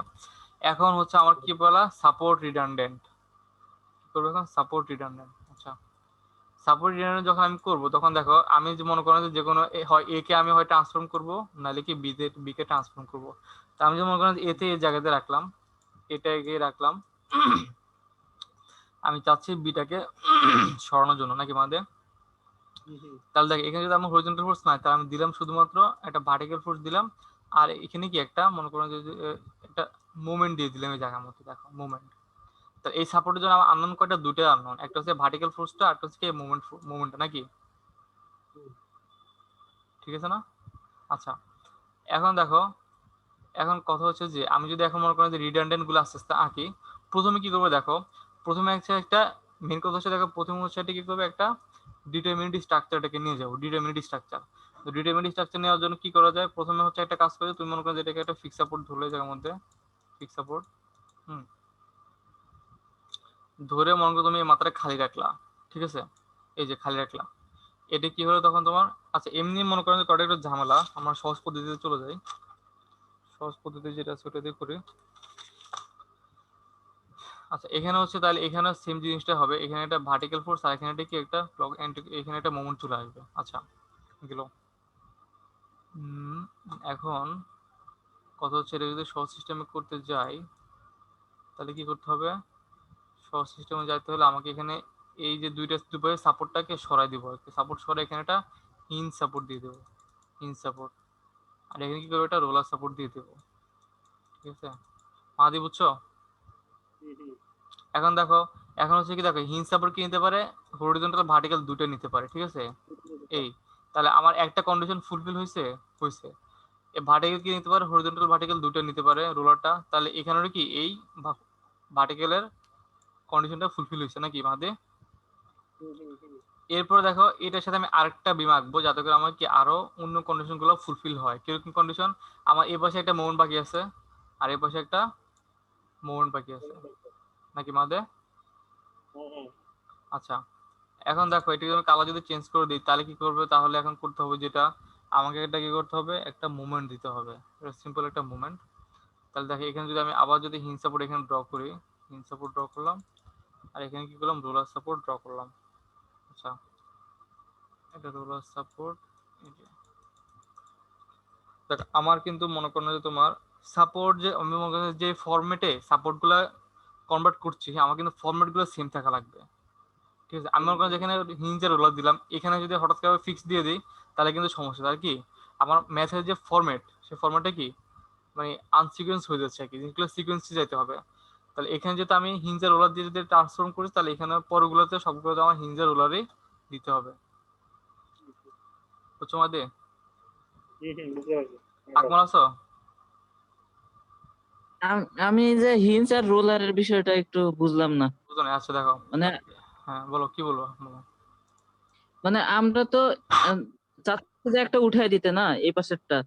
Speaker 1: এখন হচ্ছে আমার কি বলা? Support redundant. কি করবো এখন? Support redundant. আচ্ছা, সাপোর্ট রিডান্ডেন্ট যখন আমি করব, তখন দেখো আমি যে মনে করেন যে কোনো হয় এ কে আমি হয় ট্রান্সফর্ম করব, নাহলে কি বি কে ট্রান্সফর্ম করব। তা আমি যে মনে করেন এতে এই জায়গাতে রাখলাম, এটা গিয়ে রাখলাম, আমি চাচ্ছি বিটাকে সরানোর জন্য নাকি আমাদের। তাহলে দেখ এখানে যদি আমার হরিজন্টাল ফোর্স নাই, তাহলে আমি দিলাম শুধুমাত্র একটা ভার্টিক্যাল ফোর্স দিলাম, আর এখানে কি একটা মনে করেন যে একটা মুভমেন্ট দিয়ে দিলাম এই জায়গার মধ্যে। দেখো মুভমেন্ট। তো এই সাপোর্টের জন্য আমার আননোন কয়টা? দুইটা আননোন, একটা হচ্ছে ভার্টিক্যাল ফোর্সটা, আর একটা হচ্ছে মুভমেন্টটা নাকি? ঠিক আছে না? আচ্ছা, এখন দেখো, এখন কথা হচ্ছে যে আমি যদি এখন মনে করেন যে রিডান্ডেন্ট গুলো আস্তে আস্তে আঁকি, প্রথমে কি করবো দেখো, প্রথমে হচ্ছে একটা মেন কথা হচ্ছে দেখো, প্রথমে হচ্ছে এটা কি করবে, একটা ডিটারমিনেটিভ স্ট্রাকচারটাকে নিয়ে যাবো, ডিটারমিনেটিভ স্ট্রাকচার। তো ডিটারমিনেটিভ স্ট্রাকচার নেওয়ার জন্য কি করা যায়? প্রথমে হচ্ছে একটা কাজ করে, তুমি মনে করো যে এটাকে একটা ফিক্স সাপোর্ট ধরলে জায়গার মধ্যে, ফিক্স সাপোর্ট ধরে মনে করো তুমি এই মাত্রাটা খালি রাখলা, ঠিক আছে? এই যে খালি রাখলা, এটা কি হলো তখন তোমার। আচ্ছা, এমনি মনে করেন যে কটা একটু ঝামেলা, আমরা সহজ পদ্ধতিতে চলে যাই। সহজ পদ্ধতি যেটা আছে ওটা দিয়ে করি। আচ্ছা, এখানে হচ্ছে তাহলে এখানে সেম জিনিসটা হবে, এখানে একটা ভার্টিক্যাল ফোর্স আর এখানে একটা কি একটা এখানে একটা মোমেন্ট চলে আসবে। আচ্ছা গেল। এখন কথা হচ্ছে এটা যদি সহজ সিস্টেমে করতে যাই, তাহলে কি করতে হবে? সহজ সিস্টেমে যাইতে হলে আমাকে এখানে এই যে দুপাশে সাপোর্টটাকে সরাই দিব, সাপোর্ট সরাই এখানে একটা হিঞ্জ সাপোর্ট দিয়ে দেবো, হিঞ্জ সাপোর্ট। আর এখানে কি করবো? একটা রোলার সাপোর্ট দিয়ে দেবো, ঠিক আছে? মাদি বুঝছো? এখন দেখো, এখন হচ্ছে কি, দেখো হিঞ্জ সাপোর্ট কি নিতে পারে? হরিজন্টাল ভার্টিক্যাল দুটো নিতে পারে, ঠিক আছে? এই তাহলে আমার একটা কন্ডিশন ফুলফিল হয়েছে, হয়েছে। এই ভার্টিক্যাল কি নিতে পারে? হরিজন্টাল ভার্টিক্যাল দুটো নিতে পারে রোলারটা। তাহলে এখানে কি এই ভার্টিক্যালের কন্ডিশনটা ফুলফিল হয়েছে নাকি মাদে? এরপর দেখো এটার সাথে আমি আরেকটা বিম আঁকবো, যাতে করে আমার কি আরো অন্য কন্ডিশন গুলো ফুলফিল হয়। কিরকম কন্ডিশন? আমার এই পাশে একটা মোমেন্ট বাকি আছে, আর এই পাশে একটা মোমেন্ট বাকি আছে নাকি মাদে? আচ্ছা, এখন দেখো এটাকে আমি কালার যদি চেঞ্জ করে দিই, তাহলে কি করবে? তাহলে এখন করতে হবে যেটা, আমাকে এটা কি করতে হবে? একটা মুভমেন্ট দিতে হবে, সিম্পল একটা মুভমেন্ট। তাহলে দেখো এখানে যদি আমি আবার যদি হিঞ্জ সাপোর্ট এখানে ড্র করি, হিঞ্জ সাপোর্ট ড্র করলাম, আর এখানে কি করলাম? রোলার সাপোর্ট ড্র করলাম। আচ্ছা, এটা রোলার সাপোর্ট। দেখ আমার কিন্তু মনে করো যে তোমার সাপোর্ট যে আমি মনে করি যে ফরম্যাটে সাপোর্ট গুলা কনভার্ট করছি, আমার কিন্তু ফরম্যাট গুলো সেম থাকা লাগবে, ঠিক আছে? আমি মনে করি যেখানে হিঞ্জের রোলার দিলাম, এখানে যদি হঠাৎ করে ফিক্স দিয়ে দিই, তাহলে কিন্তু সমস্যা। তাহলে কি আমার ম্যাথের যে ফরম্যাট, সেই ফরম্যাটটা কি মানে আনসিকুয়েন্স হয়ে যাচ্ছে আর কি, জিনিসগুলো সিকুয়েন্সে যাইতে হবে। তাহলে এখানে যদি আমি হিঞ্জের রোলার দিয়ে যদি ট্রান্সফর্ম করি, তাহলে এখানে পরগুলোতে সবগুলোতে আমার হিঞ্জের রোলারই দিতে হবে। বুঝছো মাদে? আকমল আছো?
Speaker 4: আমি এই যে হিঞ্জ আর রোলারের বিষয়টা একটু বুঝলাম না।
Speaker 1: বুঝো না? আচ্ছা দেখো,
Speaker 4: মানে
Speaker 1: হ্যাঁ বলো, কি বলবো বলো।
Speaker 4: মানে আমরা তো চাচ্ছি যে একটা উঠাই দিতে না এই পাশেরটা,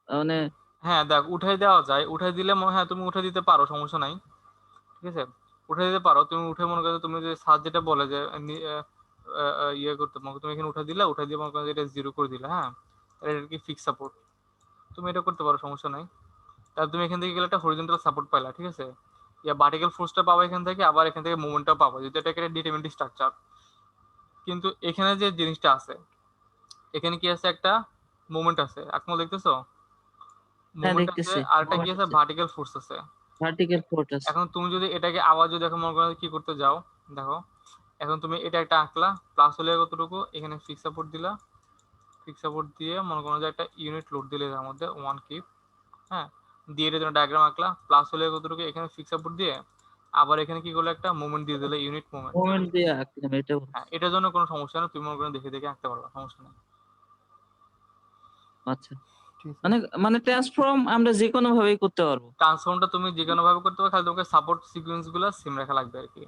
Speaker 4: মানে
Speaker 1: হ্যাঁ দেখ, উঠাই দেওয়া যায়, উঠাই দিলে মনে হয় তুমি উঠাই দিতে পারো, সমস্যা নাই, ঠিক আছে? উঠাই দিতে পারো তুমি। উঠে মনে করো তুমি যে স্যার যেটা বলে যে ইয়ে করতে, মনে করো তুমি এখানে উঠাই দিলা, উঠাই দিয়ে মনে করো এটা 0 করে দিলা, হ্যাঁ, তাহলে এটা কি ফিক্স সাপোর্ট, তুমি এটা করতে পারো, সমস্যা নাই। তাহলে তুমি এখান থেকে গেলে একটা হরিজন্টাল সাপোর্ট পাইলা, ঠিক আছে? ইয়া ভার্টিক্যাল ফোর্সটা পাবো এখান থেকে, আবার এখান থেকে মুভমেন্টটাও পাবো, যেটা এটা একটা ডিটারমিনেটিভ স্ট্রাকচার। কিন্তু এখানে যে জিনিসটা আছে, এখানে কি আছে? একটা মুভমেন্ট আছে, আকমল দেখতেছো?
Speaker 4: হ্যাঁ
Speaker 1: মুভমেন্ট আছে,
Speaker 4: দেখতেছি,
Speaker 1: আর একটা কি আছে? ভার্টিক্যাল ফোর্স আছে।
Speaker 4: Vertical force.
Speaker 1: এখন তুমি যদি এটাকে আবার যদি এখন মনে করো কি করতে যাও, দেখো এখন তুমি এটা একটা আঁকলা, প্লাস হলে কতটুকু? এখানে ফিক্স সাপোর্ট দিলা, ফিক্স সাপোর্ট দিয়ে মনে করো যে একটা ইউনিট লোড দিলে এর মধ্যে 1 কিপ, হ্যাঁ, দিয়ে এর জন্য ডায়াগ্রাম আঁকলা, প্লাস হলে কতটুকু? এখানে ফিক্স সাপোর্ট দিয়ে আবার এখানে কি করলে? একটা মোমেন্ট দিয়ে দিলে, ইউনিট মোমেন্ট।
Speaker 4: মোমেন্ট দিয়ে আঁকলাম এটা।
Speaker 1: হ্যাঁ, এটার জন্য কোনো সমস্যা নেই, তুমি মনে করো দেখে দেখে আঁকতে পারো, সমস্যা নেই।
Speaker 4: আচ্ছা মানে মানে ট্রান্সফর্ম আমরা যে কোনো ভাবেই করতে পারবো।
Speaker 1: ট্রান্সফর্মটা তুমি যে কোনো ভাবে করতে পারো, খালি তোমাকে সাপোর্ট সিকোয়েন্স গুলো সেম রাখা লাগবে আর কি।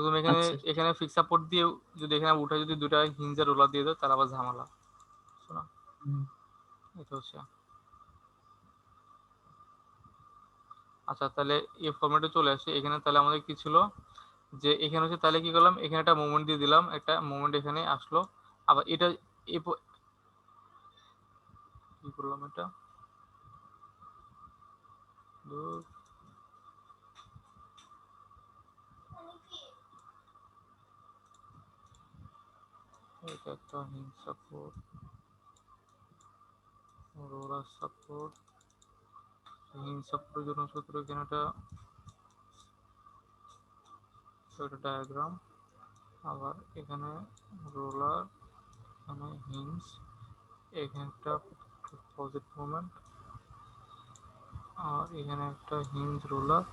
Speaker 1: তুমি এখানে
Speaker 4: আচ্ছা
Speaker 1: এখানে ফিক্স সাপোর্ট দিয়ে যদি এখানে উঠে যদি দুটা হিঞ্জের রোলার দিয়ে দাও তাহলে আবার ঝামেলা। শোনো, এটা হচ্ছে আচ্ছা, তাহলে এই ফরম্যাটে চলে আসি। এখানে তাহলে আমাদের কি ছিল যে এখানে হচ্ছে, তাহলে কি করলাম, এখানে একটা মোমেন্ট দিয়ে দিলাম, একটা মোমেন্ট এখানে আসলো। আবার এটা কি করলাম, এটা ধুর, এটা একটা hinge support, roller support, hinge সাপোর্টের জন্য সূত্র এখানে একটা ডায়াগ্রাম, আবার এখানে রোলার, এখানে হিঞ্জ, এখানে একটা পজিটিভ মোমেন্ট, আর এখানে একটা হিঞ্জ রোলার,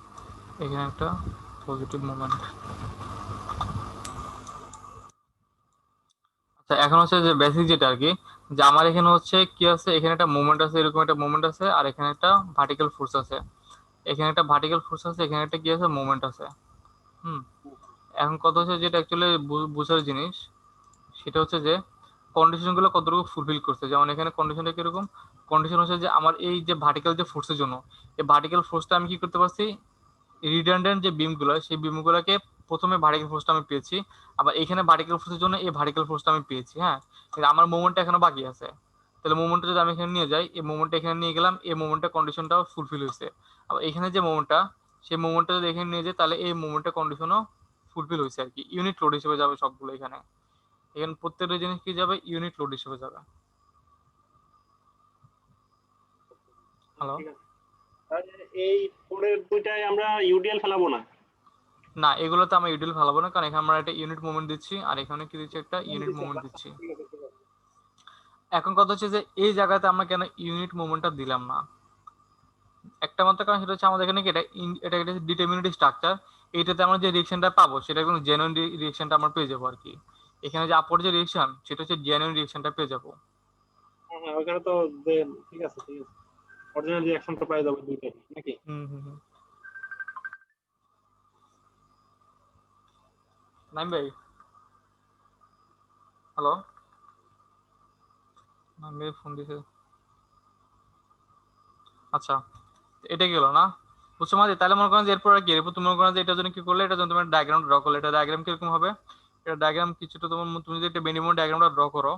Speaker 1: এখানে একটা পজিটিভ মোমেন্ট। আচ্ছা, এখন হচ্ছে যে বেসিক যেটা আর কি, যে আমার এখানে হচ্ছে কি আছে, এখানে একটা মোমেন্ট আছে, এরকম একটা মোমেন্ট আছে, আর এখানে একটা ভার্টিক্যাল ফোর্স আছে, এখানে একটা ভার্টিক্যাল ফোর্স আছে, এখানে একটা কি আছে, মোমেন্ট আছে। হুম, এখন কথা হচ্ছে যেটা অ্যাকচুয়ালি বুঝার জিনিস, সেটা হচ্ছে যে কন্ডিশনগুলো কতটুকু ফুলফিল করছে। যেমন এখানে কন্ডিশনটা কিরকম, কন্ডিশন হচ্ছে যে আমার এই যে ভার্টিক্যাল যে ফোর্সের জন্য, এই ভার্টিক্যাল ফোর্সটা আমি কি করতে পারছি, রিডান্ডেন্ট যে বিমগুলো, সেই বিমগুলোকে প্রথমে ভার্টিক্যাল ফোর্সটা আমি পেয়েছি, আবার এখানে ভার্টিক্যাল ফোর্সের জন্য এই ভার্টিক্যাল ফোর্সটা আমি পেয়েছি। হ্যাঁ, কিন্তু আমার মোমেন্টটা এখনো বাকি আছে। তাহলে মোমেন্টটা যদি আমি এখানে নিয়ে যাই, এই মোমেন্টটা এখানে নিয়ে গেলাম, এই মোমেন্টের কন্ডিশনটাও ফুলফিল হয়েছে। আবার এখানে যে মোমেন্টটা, সেই মোমেন্টটা যদি এখানে নিয়ে যাই, তাহলে এই মোমেন্টের কন্ডিশনও ফুলফিল হয়েছে আর কি। ইউনিট লোড হিসেবে যাবে সবগুলো, এখানে এখানে প্রত্যেকটা জিনিস কি যাবে, ইউনিট লোড হিসেবে যাবে। হ্যালো,
Speaker 2: ঠিক আছে, তাহলে এই পরের দুইটায় আমরা ইউডিএল ফেলাবো না।
Speaker 1: না এগুলোতে আমরা ইউডিএল ফেলাবো না, কারণ এখানে আমরা একটা ইউনিট মুভমেন্ট দিচ্ছি, আর এখানে কি দিচ্ছি, একটা ইউনিট মুভমেন্ট দিচ্ছি।
Speaker 2: ঠিক আছে, ঠিক আছে।
Speaker 1: এখন কথা হচ্ছে যে এই জায়গাতে আমরা কেন ইউনিট মুভমেন্টটা দিলাম না, একটা মাত্র কারণ, সেটা হচ্ছে আমাদের এখানে কি এটা এটা ডিটারমিনেটিভ স্ট্রাকচার, এইটাতে আমরা যে রিয়েকশনটা পাবো সেটা কোনো জেনুইন রিয়েকশনটা আমরা পেয়ে যাবো আর কি। এখানে যে আপর যে রিয়েকশন, সেটা হচ্ছে জেনুইন রিয়েকশনটা পেয়ে যাবো।
Speaker 2: হ্যাঁ হ্যাঁ, ওখানে তো ঠিক আছে, ঠিক আছে, অরিজিনাল রিঅ্যাকশনটা পাই যাবে দুইটাই নাকি?
Speaker 1: হুম হুম হুম। নাইম ভাই, হ্যালো, নাইম ভাই ফোন দিছে। আচ্ছা, এটা কি হলো না, বুঝছো মাঝে, তাহলে মনে করেন যে এরপর আর কি, এরপর তুমি মনে করেন যে এটার জন্য কি করলে, এটার জন্য তোমার ডায়াগ্রাম ড্র করলে, এটা ডায়াগ্রাম কিরকম হবে, এটা ডায়াগ্রাম কিছুটা তোমার, তুমি যদি একটা বেনিমন ডায়াগ্রামটা ড্র করো,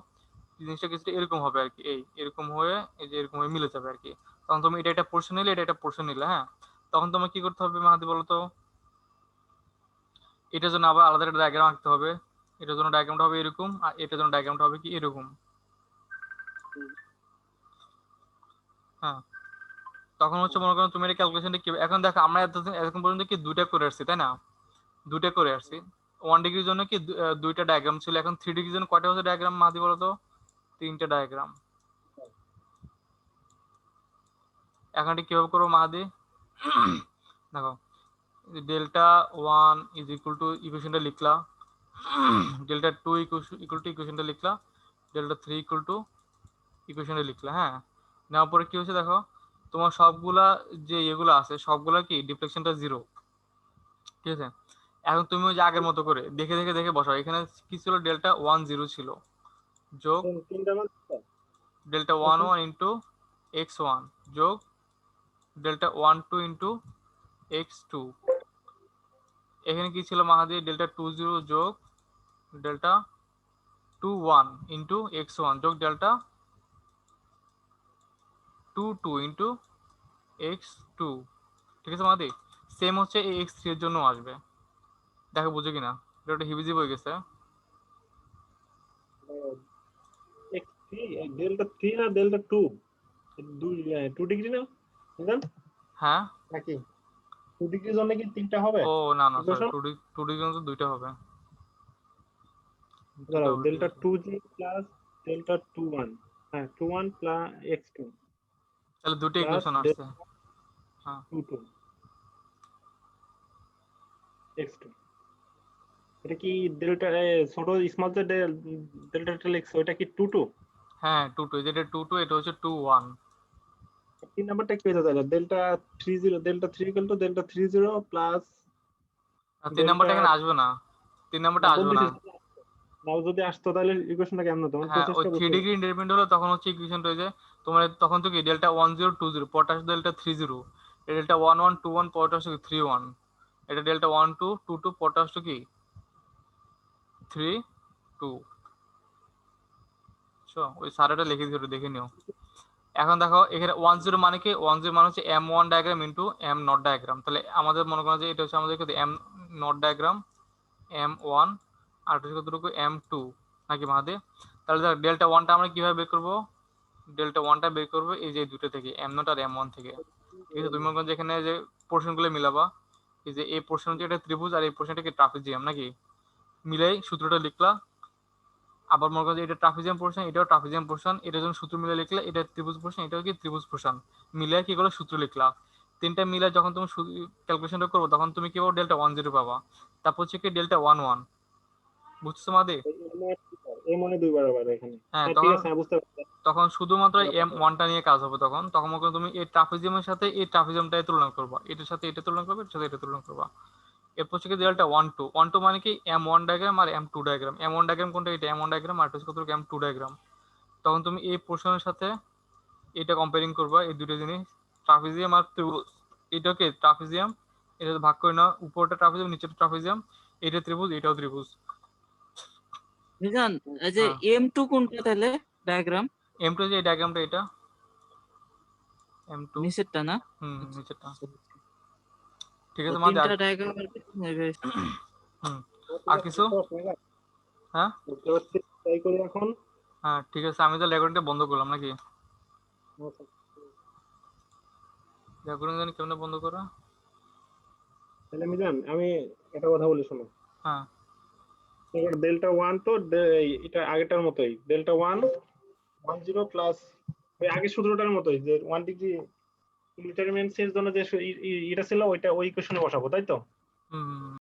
Speaker 1: জিনিসটা কিছুটা এরকম হবে আর কি, এই এরকম হয়ে এই যে এরকম হয়ে মিলে যাবে আর কি। তখন তুমি এটা একটা পোর্শন নিলে, এটা একটা পোর্শন নিলে, হ্যাঁ, তখন তোমার কি করতে হবে মাহাদি বলো তো, এটার জন্য আবার আলাদা একটা ডায়াগ্রাম আঁকতে হবে, এটার জন্য ডায়াগ্রামটা হবে এরকম, আর এটার জন্য ডায়াগ্রামটা হবে কি এরকম। হ্যাঁ, তখন হচ্ছে মনে করো তুমি এটা ক্যালকুলেশনটা কি, এখন দেখো আমরা এতক্ষণ পর্যন্ত কি দুইটা করে আসছি, তাই না, দুইটা করে আসছি। 1 ডিগ্রির জন্য কি দুইটা ডায়াগ্রাম ছিল, এখন 3 ডিগ্রির জন্য কয়টা হচ্ছে ডায়াগ্রাম মাহাদি বলো তো, 3টে ডায়াগ্রাম। এখন এটা কিভাবে করবো মাহাদি, দেখো, ডেল্টা 1 ইজ ইকুয়াল টু ইকুয়েশনটা লিখলা, ডেল্টা 2 ইকুয়াল টু ইকুয়েশনটা লিখলা, ডেল্টা 3 ইকুয়াল টু ইকুয়েশনটা লিখলা। হ্যাঁ, নেওয়ার পরে কি হচ্ছে দেখো, তোমার সবগুলা যে এগুলো আছে সবগুলা কি ডিফ্লেকশনটা 0, ঠিক আছে। এখন তুমি ওই যে আগের মতো করে দেখে দেখে দেখে বসাও, এখানে কি ছিল, ডেল্টা 1 0 ছিল, যোগ
Speaker 2: তিনটা মান
Speaker 1: ডেল্টা 1 1 ইন্টু x1, যোগ ডেল্টা 1 2 ইন্টু x2, এখানে কি ছিল মাহাদি, ডেল্টা 2 0 যোগ ডেল্টা 2 1 ইন্টু x1, যোগ ডেল্টা 2 2 ইন্টু x2, ঠিক আছে মাহাদি। সেম হচ্ছে এই x3 এর জন্য আসবে, দেখো বুঝো কিনা, এটা একটা হিবিজি হয়ে গেছে।
Speaker 2: ডেল্টা 3 না ডেল্টা 2, দুই 2 ডিগ্রি না বুঝলেন
Speaker 1: হ্যাঁ,
Speaker 2: নাকি? 2 ডিগ্রির জন্য কি তিনটা হবে
Speaker 1: ও না না স্যার,
Speaker 2: ইকুয়েশন?
Speaker 1: 2 ডিগ্রি তো দুইটা হবে,
Speaker 2: দাঁড়াও, ডেল্টা 2g প্লাস ডেল্টা 21, হ্যাঁ 21 প্লাস x2
Speaker 1: তাহলে দুটো
Speaker 2: প্লাস
Speaker 1: ইকুয়েশন আসছে। হ্যাঁ
Speaker 2: 22 x2, এটা কি ডেল্টা ছোট স্মল যে ডেল্টা টেল x, ওটা কি 22?
Speaker 1: হ্যাঁ 2 2, যেটা 2 2, এটা হচ্ছে 2 1।
Speaker 2: 3 নাম্বারটা কি হতে তাহলে delta 30 delta 3 equal to delta 30 plus
Speaker 1: 3 নাম্বারটা
Speaker 2: ডেল্টা
Speaker 1: এখানে আসবে না, 3 নাম্বারটা আসবে না।
Speaker 2: নাও যদি আসতো তাহলে ইকুয়েশনটা কেমন হতো আমার
Speaker 1: হ্যাঁ, ওই
Speaker 2: প্রসেসটা
Speaker 1: 3 ডিগ্রি ইন্ডিপেন্ডেন্ট হলো তখন হচ্ছে ইকুয়েশনটা হয়ে যায় তোমার, তখন তো কি ডেল্টা 1020 পরটা আসবে ডেল্টা 30, ডেল্টা 1121 পরটা আসবে 31, এটা ডেল্টা 1222 পরটা আসবে কি 32। ওই সারাটা লিখে দিও, দেখে নিও। এখন দেখো এখানে 10 মানে কি, 10 মানে হচ্ছে M1 diagram into M not diagram. তাহলে আমাদের মনে করেন যে এটা হচ্ছে আমাদের M নট ডায়াগ্রাম M1 আর এটা হচ্ছে কতটুকু M2 নাকি মাহাদে। তাহলে দেখ ডেল্টা 1টা আমরা কিভাবে বের করবো, ডেল্টা 1টা বের করবো এই যে দুটো থেকে M নট আর M1 থেকে। ঠিক আছে, তুমি মনে করো যে এখানে যে পোর্শনগুলো মিলাবা, এই যে এই পোর্শন হচ্ছে এটা ত্রিভুজ আর এই পোর্শনটা কি ট্রাপিজিয়াম নাকি, মিলাই সূত্রটা লিখলা। আবার মনে করো যে এটা ট্রাপিজিয়াম পোর্শন, এটাও ট্রাপিজিয়াম পোর্শন, এটা যখন সূত্র মিলে লিখলে এটা ত্রিভুজ পোর্শন, এটাও কি ত্রিভুজ পোর্শন, মিলে কি করে সূত্র লিখলা। তিনটা মিলে যখন তুমি ক্যালকুলেশনটা করবো তখন তুমি কি পাবো ডেল্টা 10 পাবা। তারপর হচ্ছে কি ডেল্টা 11, বুঝছো মাদে?
Speaker 2: এম মানে দুইবার আবার এখানে।
Speaker 1: হ্যাঁ,
Speaker 2: ঠিক আছে বুঝতে পারছি।
Speaker 1: তখন শুধুমাত্র M1টা নিয়ে কাজ হবে তখন। তখন মনে করো তুমি এই ট্রাপিজিয়ামের সাথে এই ট্রাপিজিয়ামটাই তুলনা করবা, এটার সাথে এটা তুলনা করবে, এটার সাথে এটা তুলনা করবা। এরপর হচ্ছে কি ডেল্টা 12 মানে কি M1 ডায়াগ্রাম আর M2 ডায়াগ্রাম। M1 ডায়াগ্রাম কোনটা, এটা M1 ডায়াগ্রাম, আর হচ্ছে কত M2 ডায়াগ্রাম। তখন তুমি এই পোর্শনের সাথে এটা কম্পেয়ারিং করবা, এই দুটো জিনিস ট্রাপিজিয়াম আর ত্রিভুজ। এটাকে ট্রাপিজিয়াম, এটা ভাগ করে নাও, উপরটা ট্রাপিজিয়াম নিচেটা ট্রাপিজিয়াম, এটা ত্রিভুজ এটাও ত্রিভুজ।
Speaker 4: মিজান, এই যে
Speaker 1: হ্যাঁ,
Speaker 4: M2 কোনটা তাহলে ডায়াগ্রাম?
Speaker 1: M2 যে ডায়াগ্রামটা এটা M2,
Speaker 4: নিচেরটা না?
Speaker 1: নিচেরটা। ঠিক
Speaker 4: ও
Speaker 1: আছে মাঝে
Speaker 4: তিনটা ডায়াগ্রাম
Speaker 1: আর কিছু? হ্যাঁ
Speaker 2: বুঝতে পারছি, ট্রাই করি এখন।
Speaker 1: হ্যাঁ, ঠিক আছে, আমি তো রেকর্ডিংটা বন্ধ করলাম নাকি, রেকর্ডিং জানি কেমনে বন্ধ করা।
Speaker 2: তাহলে মিজান আমি একটা কথা বলি শোনো।
Speaker 1: হ্যাঁ,
Speaker 2: এবার ডেল্টা 1 তো এটা আগেরটার মতোই ডেল্টা 10 প্লাস ওই আগের সূত্রটার মতোই যে 1 ডিগ্রি ডিটারমিনেন্টস এর জন্য যে এটা ছিল ওইটা ওই ইকুয়েশনে বসাবো, তাই তো?
Speaker 1: হুম।